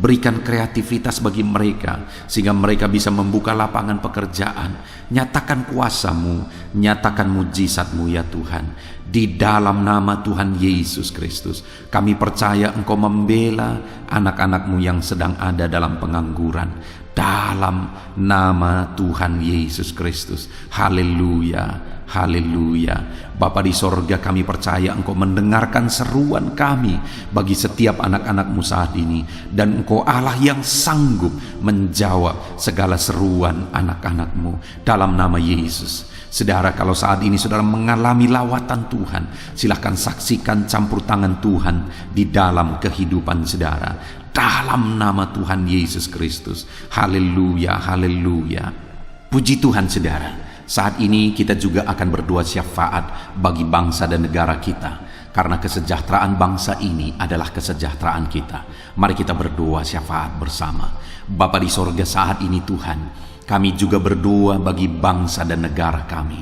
Berikan kreativitas bagi mereka sehingga mereka bisa membuka lapangan pekerjaan. Nyatakan kuasa-Mu, nyatakan mujizat-Mu, ya Tuhan. Di dalam nama Tuhan Yesus Kristus, kami percaya Engkau membela anak-anakmu yang sedang ada dalam pengangguran. Dalam nama Tuhan Yesus Kristus. Haleluya, haleluya. Bapa di sorga, kami percaya Engkau mendengarkan seruan kami bagi setiap anak-anakmu saat ini. Dan Engkau Allah yang sanggup menjawab segala seruan anak-anakmu dalam nama Yesus. Saudara, kalau saat ini saudara mengalami lawatan Tuhan, silahkan saksikan campur tangan Tuhan di dalam kehidupan saudara. Dalam nama Tuhan Yesus Kristus. Haleluya, haleluya. Puji Tuhan saudara. Saat ini kita juga akan berdoa syafaat bagi bangsa dan negara kita, karena kesejahteraan bangsa ini adalah kesejahteraan kita. Mari kita berdoa syafaat bersama. Bapa di sorga, saat ini Tuhan, kami juga berdoa bagi bangsa dan negara kami.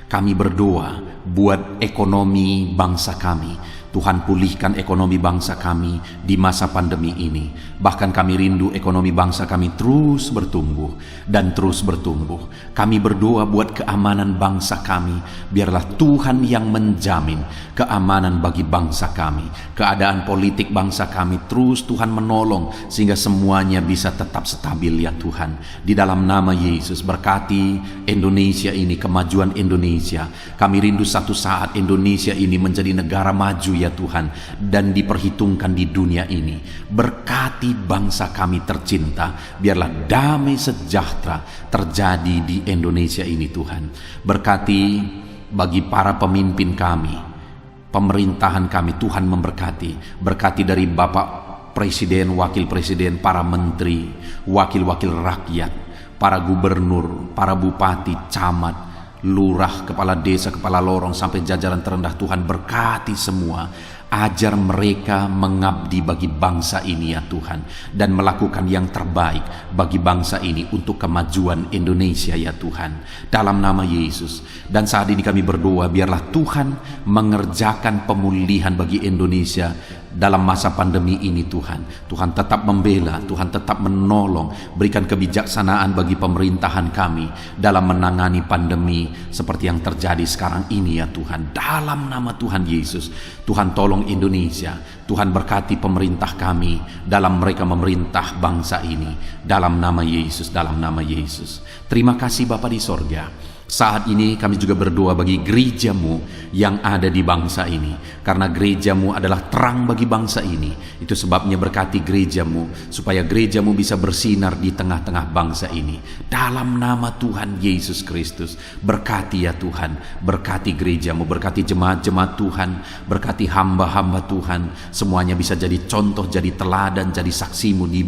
Kami berdoa buat ekonomi bangsa kami. Tuhan, pulihkan ekonomi bangsa kami di masa pandemi ini. Bahkan kami rindu ekonomi bangsa kami terus bertumbuh dan terus bertumbuh. Kami berdoa buat keamanan bangsa kami. Biarlah Tuhan yang menjamin keamanan bagi bangsa kami. Keadaan politik bangsa kami terus Tuhan menolong sehingga semuanya bisa tetap stabil, ya Tuhan. Di dalam nama Yesus, berkati Indonesia ini, kemajuan Indonesia. Kami rindu satu saat Indonesia ini menjadi negara maju, ya Tuhan, dan diperhitungkan di dunia ini. Berkati bangsa kami tercinta, biarlah damai sejahtera terjadi di Indonesia ini Tuhan. Berkati bagi para pemimpin kami, pemerintahan kami, Tuhan memberkati. Berkati dari Bapak Presiden, Wakil Presiden, para menteri, wakil-wakil rakyat, para gubernur, para bupati, camat, lurah, kepala desa, kepala lorong, sampai jajaran terendah. Tuhan berkati semua Ajar mereka mengabdi bagi bangsa ini ya Tuhan, dan melakukan yang terbaik bagi bangsa ini untuk kemajuan Indonesia ya Tuhan, dalam nama Yesus. Dan saat ini kami berdoa, biarlah Tuhan mengerjakan pemulihan bagi Indonesia dalam masa pandemi ini Tuhan. Tuhan tetap membela, Tuhan tetap menolong, berikan kebijaksanaan bagi pemerintahan kami dalam menangani pandemi seperti yang terjadi sekarang ini ya Tuhan, dalam nama Tuhan Yesus. Tuhan tolong Indonesia, Tuhan berkati pemerintah kami dalam mereka memerintah bangsa ini, dalam nama Yesus, dalam nama Yesus. Terima kasih Bapa di sorga. Saat ini kami juga berdoa bagi gerejamu yang ada di bangsa ini, karena gerejamu adalah terang bagi bangsa ini. Itu sebabnya berkati gerejamu, supaya gerejamu bisa bersinar di tengah-tengah bangsa ini, dalam nama Tuhan Yesus Kristus. Berkati ya Tuhan, berkati gerejamu, berkati jemaat-jemaat Tuhan, berkati hamba-hamba Tuhan, semuanya bisa jadi contoh, jadi teladan, jadi saksimu di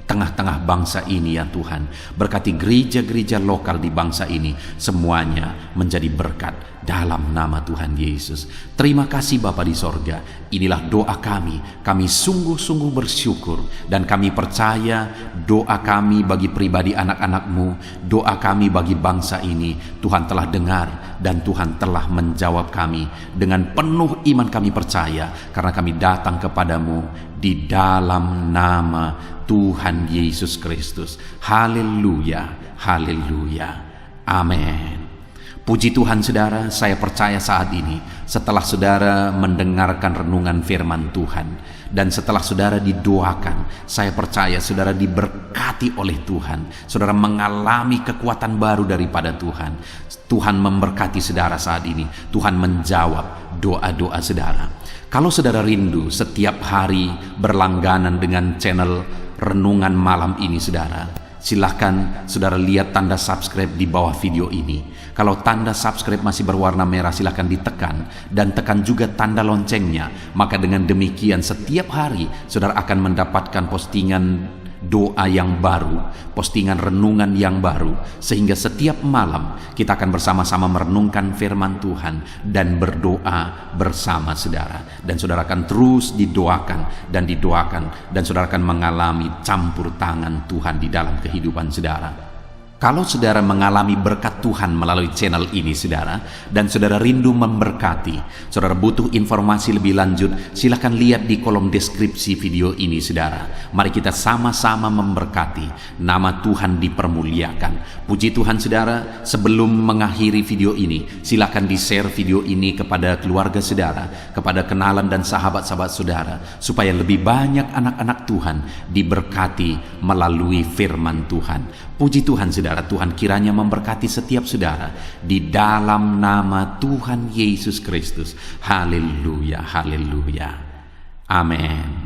tengah-tengah bangsa ini ya Tuhan. Berkati gereja-gereja lokal di bangsa ini, semuanya menjadi berkat dalam nama Tuhan Yesus. Terima kasih Bapa di sorga. Inilah doa kami. Kami sungguh-sungguh bersyukur, dan kami percaya doa kami bagi pribadi anak-anak-Mu, doa kami bagi bangsa ini, Tuhan telah dengar dan Tuhan telah menjawab kami. Dengan penuh iman kami percaya, karena kami datang kepadamu di dalam nama Tuhan Yesus Kristus. Haleluya, haleluya, amin. Puji Tuhan saudara, saya percaya saat ini setelah saudara mendengarkan renungan firman Tuhan, dan setelah saudara didoakan, saya percaya saudara diberkati oleh Tuhan. Saudara mengalami kekuatan baru daripada Tuhan. Tuhan memberkati saudara saat ini. Tuhan menjawab doa-doa saudara. Kalau saudara rindu setiap hari berlangganan dengan channel Renungan Malam ini saudara, silahkan saudara lihat tanda subscribe di bawah video ini. Kalau tanda subscribe masih berwarna merah, silahkan ditekan, dan tekan juga tanda loncengnya. Maka dengan demikian setiap hari saudara akan mendapatkan postingan doa yang baru, postingan renungan yang baru, sehingga setiap malam kita akan bersama-sama merenungkan firman Tuhan dan berdoa bersama saudara. Dan saudara akan terus didoakan dan didoakan, dan saudara akan mengalami campur tangan Tuhan di dalam kehidupan saudara. Kalau saudara mengalami berkat Tuhan melalui channel ini saudara, dan saudara rindu memberkati, saudara butuh informasi lebih lanjut, silakan lihat di kolom deskripsi video ini saudara. Mari kita sama-sama memberkati, nama Tuhan dipermuliakan. Puji Tuhan saudara. Sebelum mengakhiri video ini, silakan di-share video ini kepada keluarga saudara, kepada kenalan dan sahabat-sahabat saudara, supaya lebih banyak anak-anak Tuhan diberkati melalui firman Tuhan. Puji Tuhan saudara. Tuhan kiranya memberkati setiap saudara di dalam nama Tuhan Yesus Kristus. Haleluya, haleluya, amin.